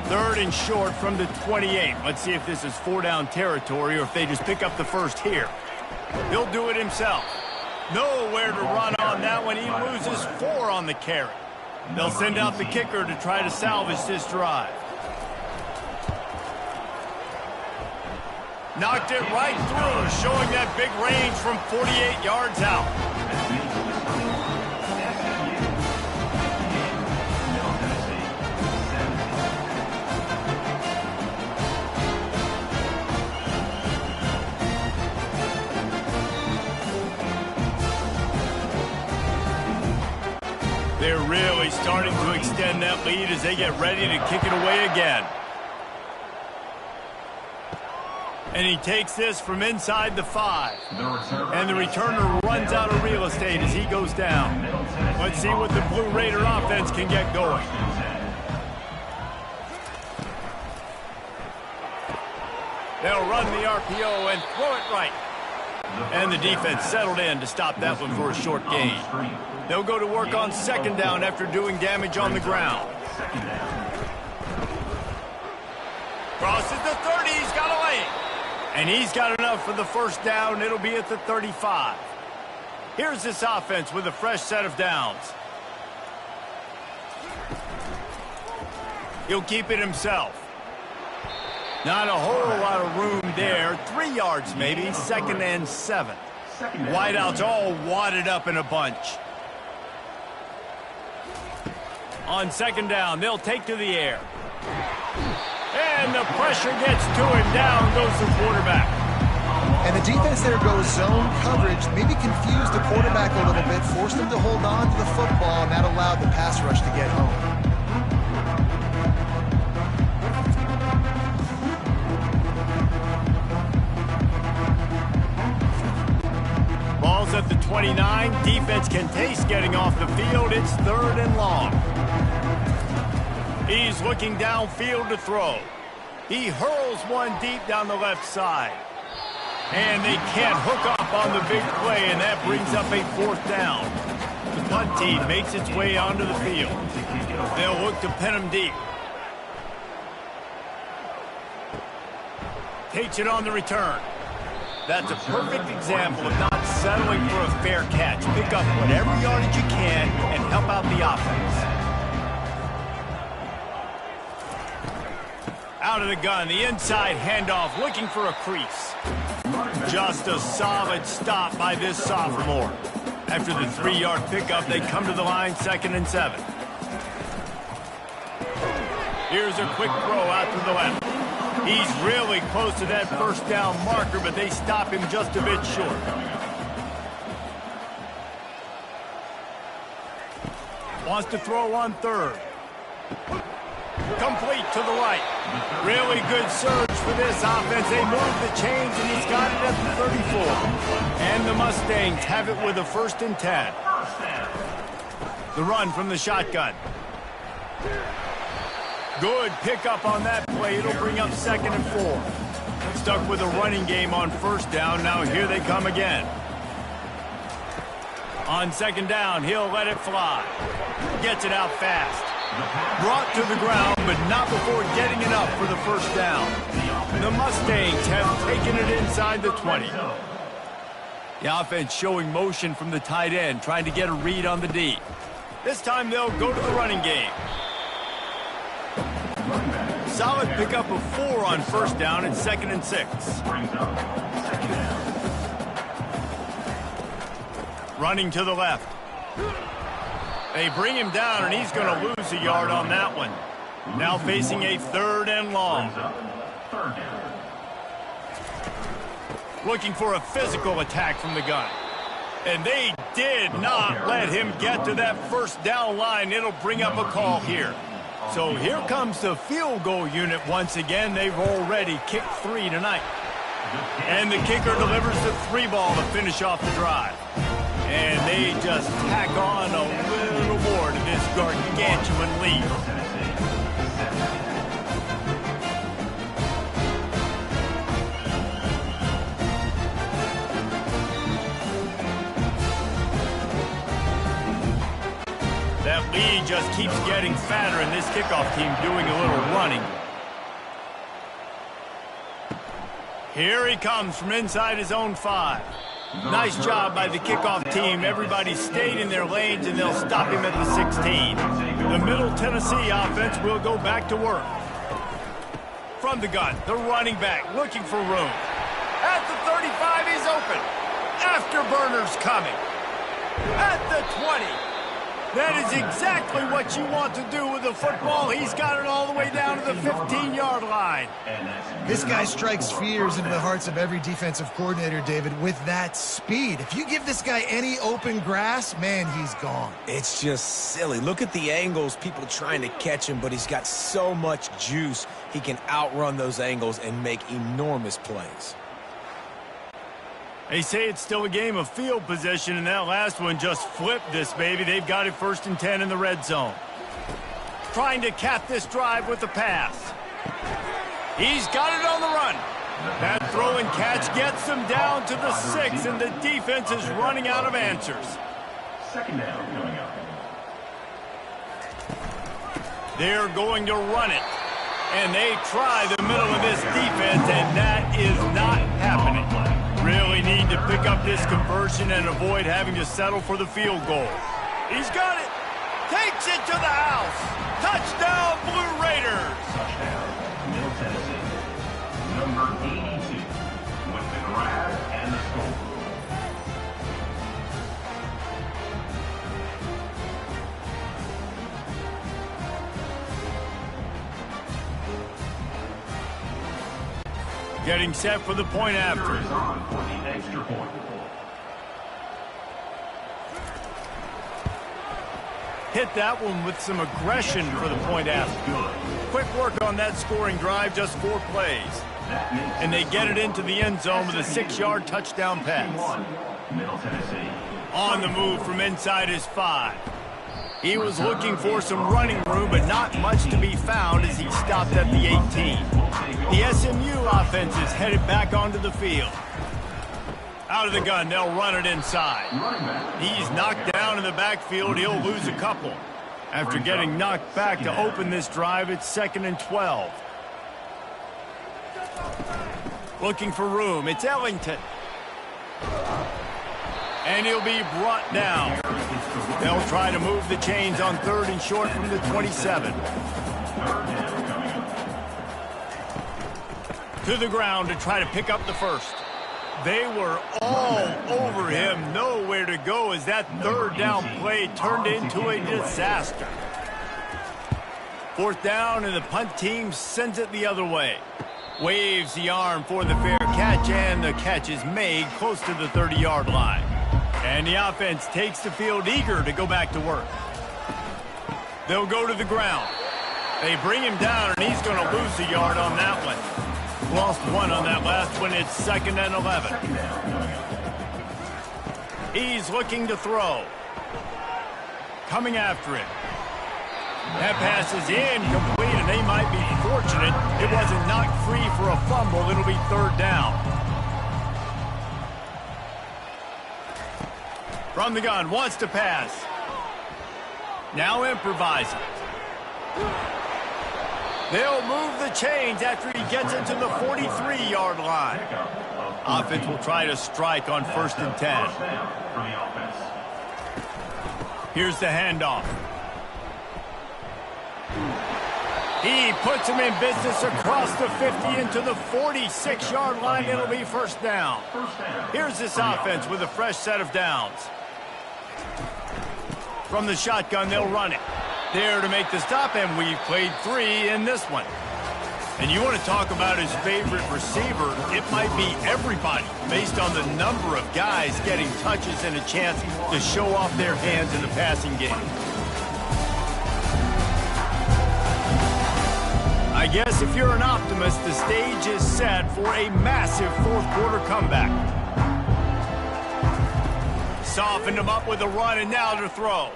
3rd and short from the 28. Let's see if this is 4-down territory or if they just pick up the first here. He'll do it himself. Nowhere to run on that one. He loses 4 on the carry. They'll send out the kicker to try to salvage this drive. Knocked it right through, showing that big range from 48 yards out. They're really starting to extend that lead as they get ready to kick it away again. And he takes this from inside the 5. And the returner runs out of real estate as he goes down. Let's see what the Blue Raider offense can get going. They'll run the RPO and throw it right. And the defense settled in to stop that one for a short gain. They'll go to work on second down after doing damage on the ground. Crosses the 30, he's got a lane. And he's got enough for the first down. It'll be at the 35. Here's this offense with a fresh set of downs. He'll keep it himself. Not a whole lot of room there. 3 yards maybe, 2nd and 7. Wideouts all wadded up in a bunch. On second down, they'll take to the air. And the pressure gets to him. Down goes the quarterback. And the defense there goes zone coverage, maybe confused the quarterback a little bit, forced him to hold on to the football, and that allowed the pass rush to get home. Ball's at the 29. Defense can taste getting off the field. It's 3rd and long. He's looking downfield to throw. He hurls one deep down the left side. And they can't hook up on the big play, and that brings up a 4th down. The punt team makes its way onto the field. They'll look to pin him deep. Takes it on the return. That's a perfect example of not settling for a fair catch. Pick up whatever yardage you can and help out the offense. Out of the gun, the inside handoff, looking for a crease. Just a solid stop by this sophomore. After the 3-yard pickup, they come to the line, 2nd and 7. Here's a quick throw out to the left. He's really close to that first down marker, but they stop him just a bit short. Wants to throw on 3rd. Complete to the right. Really good surge for this offense. They move the chains, and he's got it at the 34. And the Mustangs have it with a 1st and 10. The run from the shotgun. Good pickup on that play. It'll bring up 2nd and 4. Stuck with a running game on first down. Now here they come again. On second down, he'll let it fly. Gets it out fast. Brought to the ground, but not before getting enough for the first down. The Mustangs have taken it inside the 20. The offense showing motion from the tight end, trying to get a read on the D. This time they'll go to the running game. Solid pickup of 4 on first down and 2nd and 6. Running to the left. They bring him down, and he's going to lose a yard on that one. Now facing a 3rd and long. Looking for a physical attack from the gun. And they did not let him get to that first down line. It'll bring up a call here. So here comes the field goal unit once again. They've already kicked 3 tonight. And the kicker delivers the 3 ball to finish off the drive. And they just tack on a little more to this gargantuan lead. That lead just keeps getting fatter, and this kickoff team doing a little running. Here he comes from inside his own 5. Nice job by the kickoff team. Everybody stayed in their lanes, and they'll stop him at the 16. The Middle Tennessee offense will go back to work. From the gun, the running back looking for room. At the 35, he's open. Afterburner's coming. At the 20. That is exactly what you want to do with the football. He's got it all the way down to the 15-yard line. This guy strikes fears into the hearts of every defensive coordinator, David, with that speed. If you give this guy any open grass, man, he's gone. It's just silly. Look at the angles, people trying to catch him, but he's got so much juice. He can outrun those angles and make enormous plays. They say it's still a game of field position, and that last one just flipped this baby. They've got it 1st and 10 in the red zone. Trying to cap this drive with the pass. He's got it on the run. That throw and catch gets them down to the 6, and the defense is running out of answers. 2nd down coming up. They're going to run it. And they try the middle of this defense, and that is not happening. Really need to pick up this conversion and avoid having to settle for the field goal. He's got it. Takes it to the house. Touchdown, Blue Raiders. Touchdown, Middle Tennessee. Number 82 with the grab and the score. Getting set for the point after. Is on for the extra point. Hit that one with some aggression for the point after. Quick work on that scoring drive, just 4 plays. And they get it into the end zone with a 6-yard touchdown pass. Middle Tennessee. On the move from inside his 5. He was looking for some running room, but not much to be found as he stopped at the 18. The SMU offense is headed back onto the field. Out of the gun, they'll run it inside. He's knocked down in the backfield. He'll lose a couple. After getting knocked back to open this drive, it's 2nd and 12. Looking for room. It's Ellington. And he'll be brought down. They'll try to move the chains on 3rd and short from the 27. To the ground to try to pick up the first. They were all over him. Nowhere to go as that 3rd down play turned into a disaster. 4th down, and the punt team sends it the other way. Waves the arm for the fair catch, and the catch is made close to the 30-yard line. And the offense takes the field eager to go back to work. They'll go to the ground. They bring him down, and he's going to lose a yard on that one. Lost 1 on that last one. It's 2nd and 11. He's looking to throw. Coming after it. That pass is incomplete, and they might be fortunate it wasn't knocked free for a fumble. It'll be 3rd down. From the gun, wants to pass. Now improvising. They'll move the chains after he gets into the 43-yard line. Offense will try to strike on 1st and 10. Here's the handoff. He puts him in business across the 50 into the 46-yard line. It'll be 1st down. Here's this offense with a fresh set of downs. From the shotgun, they'll run it. There to make the stop, and we've played 3 in this one. And you want to talk about his favorite receiver, it might be everybody, based on the number of guys getting touches and a chance to show off their hands in the passing game. I guess if you're an optimist, the stage is set for a massive 4th quarter comeback. Softened him up with a run, and now to throw.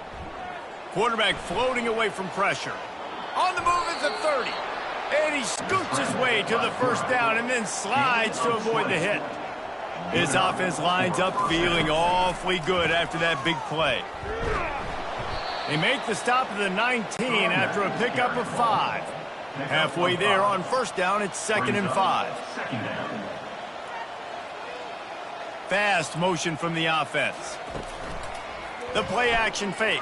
Quarterback floating away from pressure. On the move is the 30. And he scoots his way to the 1st down and then slides to avoid the hit. His offense lines up feeling awfully good after that big play. They make the stop at the 19 after a pickup of 5. Halfway there on 1st down, it's 2nd and 5. Fast motion from the offense. The play action fake.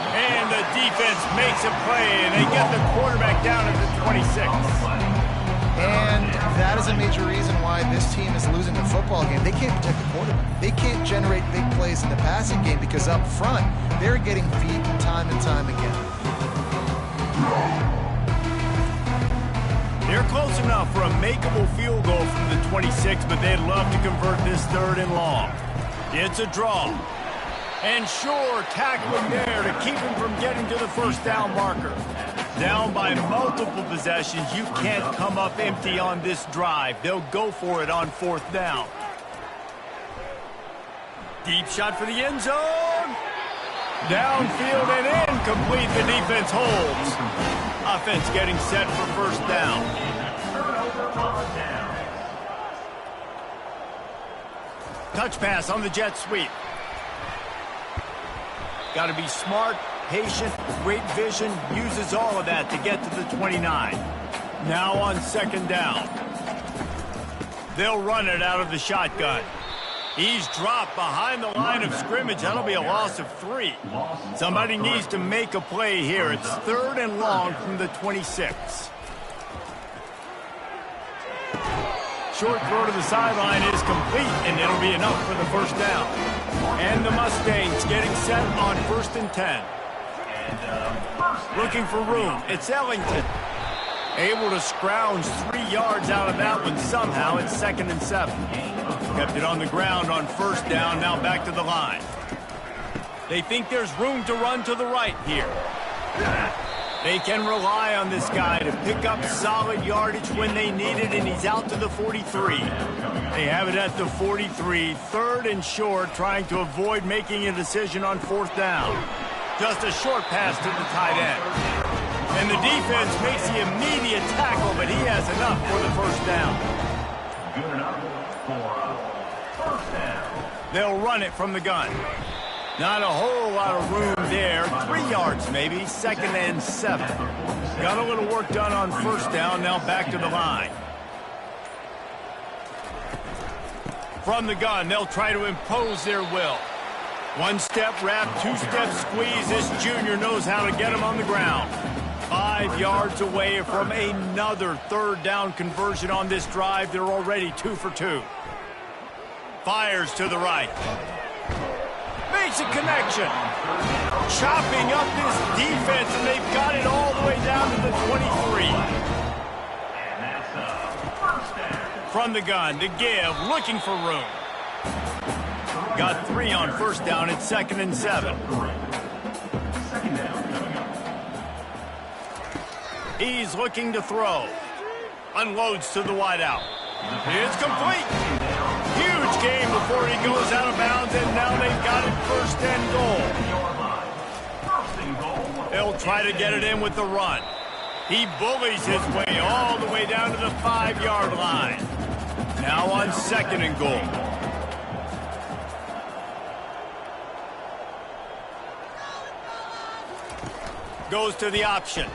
And the defense makes a play, and they get the quarterback down at the 26. And that is a major reason why this team is losing the football game. They can't protect the quarterback. They can't generate big plays in the passing game because up front, they're getting beat time and time again. They're close enough for a makeable field goal from the 26, but they'd love to convert this 3rd and long. It's a draw. And Shore tackling there to keep him from getting to the 1st down marker. Down by multiple possessions, you can't come up empty on this drive. They'll go for it on 4th down. Deep shot for the end zone. Downfield and incomplete. The defense holds. Offense getting set for 1st down. Touch pass on the jet sweep. Got to be smart, patient, great vision, uses all of that to get to the 29. Now on 2nd down. They'll run it out of the shotgun. He's dropped behind the line of scrimmage. That'll be a loss of 3. Somebody needs to make a play here. It's 3rd and long from the 26. Short throw to the sideline is complete, and it'll be enough for the 1st down. And the Mustangs getting set on 1st and 10. Looking for room. It's Ellington. Able to scrounge 3 yards out of that one somehow. It's 2nd and 7. Kept it on the ground on 1st down. Now back to the line. They think there's room to run to the right here. They can rely on this guy to pick up solid yardage when they need it, and he's out to the 43. They have it at the 43, 3rd and short, trying to avoid making a decision on 4th down. Just a short pass to the tight end. And the defense makes the immediate tackle, but he has enough for the 1st down. Good enough for 1st down. They'll run it from the gun. Not a whole lot of room there. 3 yards maybe, 2nd and 7. Got a little work done on 1st down, now back to the line. From the gun, they'll try to impose their will. 1-step wrap, 2-step squeeze. This junior knows how to get him on the ground. 5 yards away from another 3rd down conversion on this drive. They're already 2 for 2. Fires to the right. Makes a connection. Chopping up this defense, and they've got it all the way down to the 23. And that's a 1st down. From the gun, to give, looking for room. Got 3 on 1st down, it's 2nd and 7. 2nd down coming up. He's looking to throw. Unloads to the wideout. It's complete. Huge game before he goes out of bounds, and now they've got it 1st and goal. They'll try to get it in with the run. He bullies his way all the way down to the 5-yard line. Now on 2nd and goal. Goes to the option.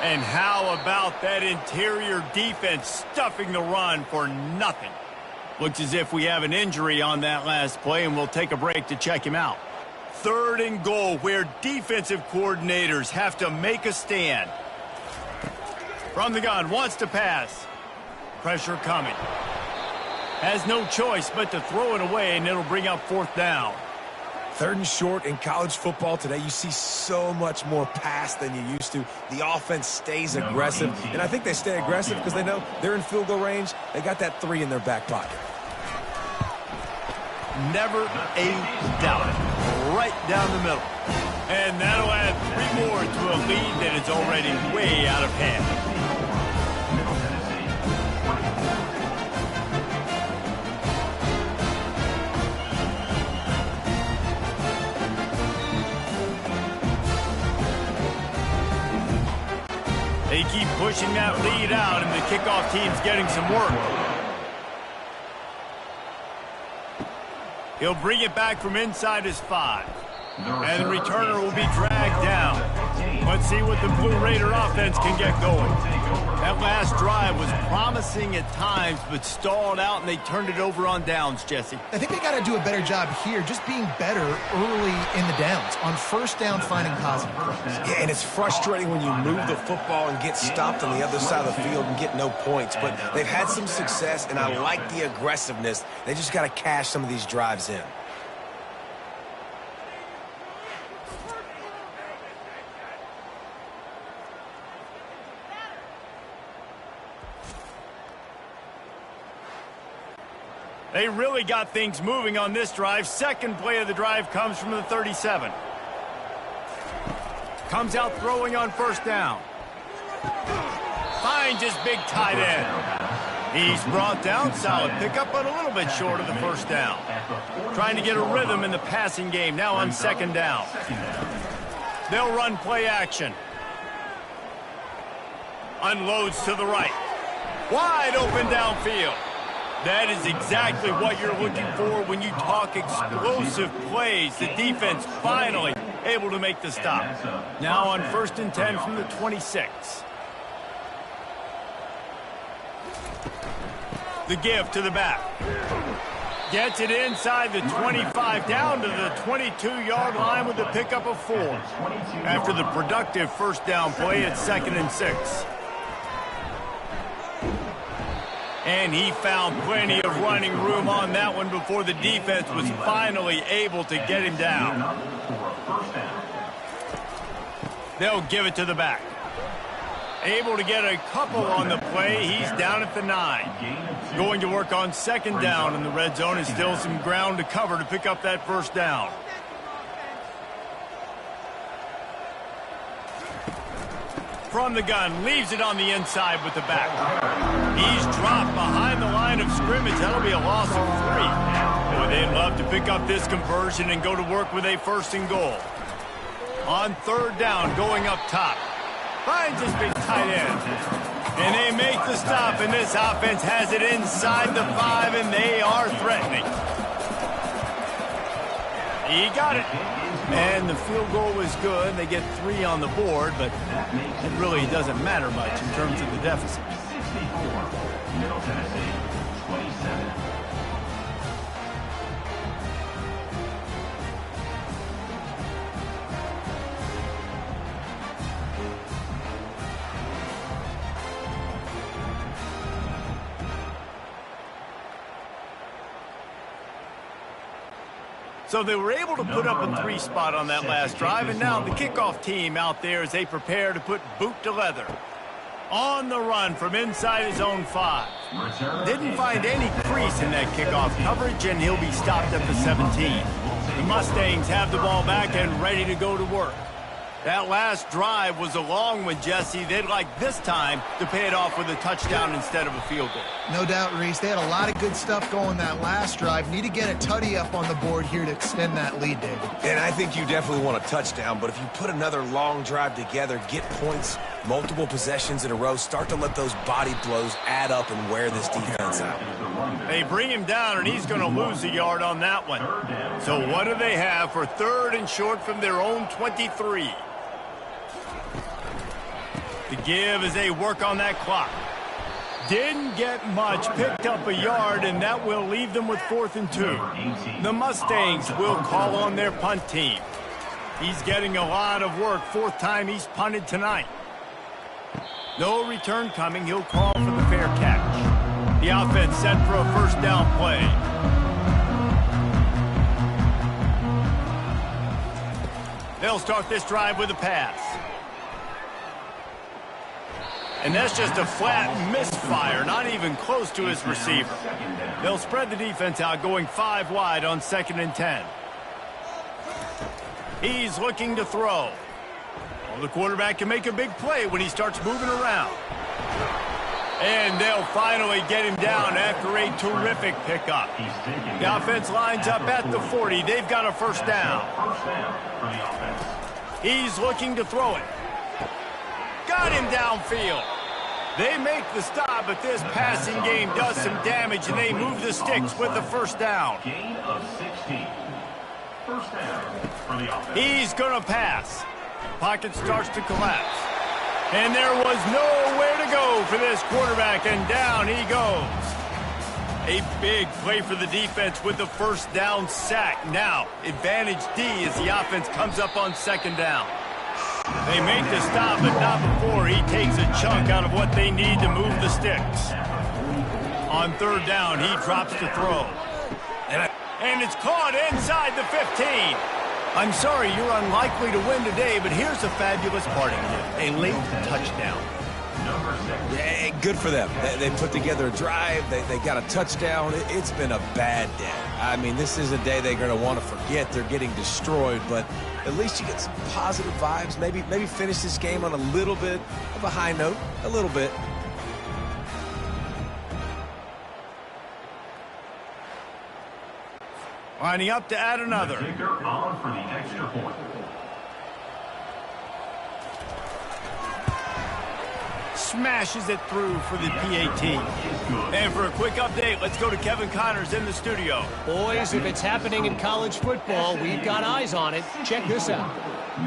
And how about that interior defense stuffing the run for nothing? Looks as if we have an injury on that last play, and we'll take a break to check him out. 3rd and goal, where defensive coordinators have to make a stand. From the gun, wants to pass. Pressure coming. Has no choice but to throw it away, and it'll bring up 4th down. 3rd and short in college football today. You see so much more pass than you used to. The offense stays aggressive, and I think they stay aggressive because they know they're in field goal range. They got that 3 in their back pocket. Never a doubt. Right down the middle. And that'll add 3 more to a lead that is already way out of hand. They keep pushing that lead out, and the kickoff team's getting some work. He'll bring it back from inside his 5. And the returner will be dragged down. Let's see what the Blue Raider offense can get going. That last drive was promising at times, but stalled out, and they turned it over on downs, Jesse. I think they got to do a better job here, just being better early in the downs. On 1st down, finding positive plays. Yeah, and it's frustrating when you move the football and get stopped on the other side of the field and get no points. But they've had some success, and I like the aggressiveness. They just got to cash some of these drives in. They really got things moving on this drive. 2nd play of the drive comes from the 37. Comes out throwing on 1st down. Finds his big tight end. He's brought down. Solid pickup, but a little bit short of the 1st down. Trying to get a rhythm in the passing game. Now on 2nd down. They'll run play action. Unloads to the right. Wide open downfield. That is exactly what you're looking for when you talk explosive plays. The defense finally able to make the stop. Now on 1st and 10 from the 26. The give to the back. Gets it inside the 25, down to the 22-yard line with the pickup of 4. After the productive 1st down play, it's 2nd and 6. And he found plenty of running room on that one before the defense was finally able to get him down. They'll give it to the back. Able to get a couple on the play. He's down at the 9. Going to work on 2nd down in the red zone, and still some ground to cover to pick up that 1st down. From the gun, leaves it on the inside with the back. He's dropped behind the line of scrimmage. That'll be a loss of 3. Boy, they'd love to pick up this conversion and go to work with a 1st and goal. On 3rd down, going up top. Finds his big tight end. And they make the stop, and this offense has it inside the 5, and they are threatening. He got it. And the field goal was good. They get 3 on the board, but it really doesn't matter much in terms of the deficit. 64, Middle Tennessee, 27. So they were able to put up a 3 spot on that last drive, and now the kickoff team out there as they prepare to put boot to leather. On the run from inside his own 5. Didn't find any crease in that kickoff coverage, and he'll be stopped at the 17. The Mustangs have the ball back and ready to go to work. That last drive was a long one, Jesse. They'd like this time to pay it off with a touchdown instead of a field goal. No doubt, Reese. They had a lot of good stuff going that last drive. Need to get a tutty up on the board here to extend that lead, David. And I think you definitely want a touchdown, but if you put another long drive together, get points, multiple possessions in a row, start to let those body blows add up and wear this defense out. They bring him down, and he's going to lose a yard on that one. So what do they have for 3rd and short from their own 23? The give as they work on that clock. Didn't get much, picked up a yard, and that will leave them with 4th and 2. The Mustangs will call on their punt team. He's getting a lot of work, 4th time he's punted tonight. No return coming, he'll call for the fair catch. The offense set for a 1st down play. They'll start this drive with a pass. And that's just a flat misfire, not even close to his receiver. They'll spread the defense out, going 5 wide on 2nd and 10. He's looking to throw. Well, the quarterback can make a big play when he starts moving around. And they'll finally get him down after a terrific pickup. The offense lines up at the 40. They've got a 1st down. He's looking to throw it. Got him downfield. They make the stop, but this passing game does some damage, and they move the sticks with the 1st down. Gain of 16. 1st down for the offense. He's going to pass. Pocket starts to collapse. And there was nowhere to go for this quarterback, and down he goes. A big play for the defense with the 1st down sack. Now, advantage D as the offense comes up on 2nd down. They make the stop, but not before he takes a chunk out of what they need to move the sticks. On 3rd down, he drops to throw. And it's caught inside the 15. I'm sorry you're unlikely to win today, but here's a fabulous parting gift. A late touchdown. Yeah, good for them. They put together a drive. They got a touchdown. It's been a bad day. I mean, this is a day they're going to want to forget. They're getting destroyed, but at least you get some positive vibes. Maybe finish this game on a little bit of a high note. A little bit. Lining up to add another. The kicker on for the extra point. Smashes it through for the PAT. And for a quick update, let's go to Kevin Connors in the studio. Boys, if it's happening in college football, we've got eyes on it. Check this out.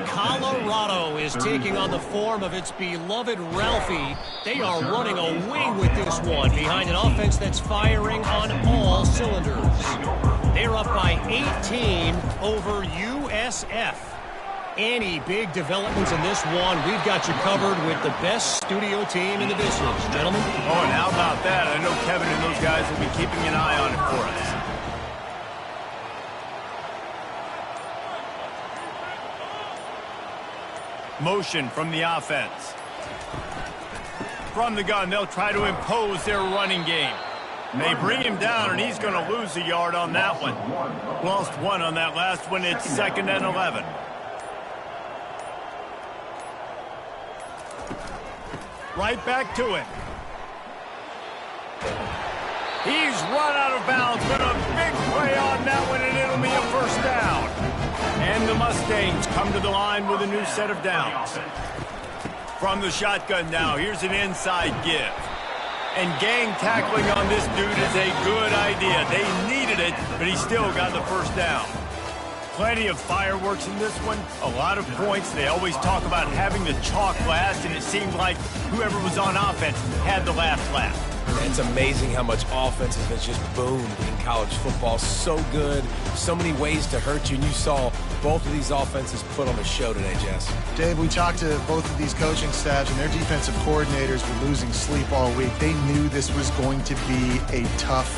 Colorado is taking on the form of its beloved Ralphie. They are running away with this one behind an offense that's firing on all cylinders. They're up by 18 over USF. Any big developments in this one, we've got you covered with the best studio team in the business, gentlemen. Oh, and how about that? I know Kevin and those guys will be keeping an eye on it for us. Motion from the offense. From the gun, they'll try to impose their running game. They bring him down, and he's going to lose a yard on that one. Lost 1 on that last one. It's 2nd and 11. Right back to it. He's run out of bounds, but a big play on that one, and it'll be a 1st down. And the Mustangs come to the line with a new set of downs. From the shotgun now, here's an inside give. And gang tackling on this dude is a good idea. They needed it, but he still got the 1st down. Plenty of fireworks in this one, a lot of points. They always talk about having the chalk last, and it seemed like whoever was on offense had the last laugh. It's amazing how much offense has just boomed in college football. So good, so many ways to hurt you, and you saw both of these offenses put on a show today, Jess. Dave, we talked to both of these coaching staffs, and their defensive coordinators were losing sleep all week. They knew this was going to be a tough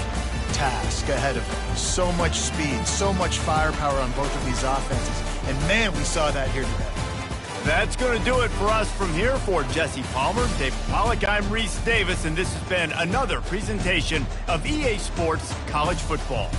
task ahead of them. So much speed, so much firepower on both of these offenses. And, man, we saw that here today. That's going to do it for us from here. For Jesse Palmer, David Pollack, I'm Reese Davis, and this has been another presentation of EA Sports College Football.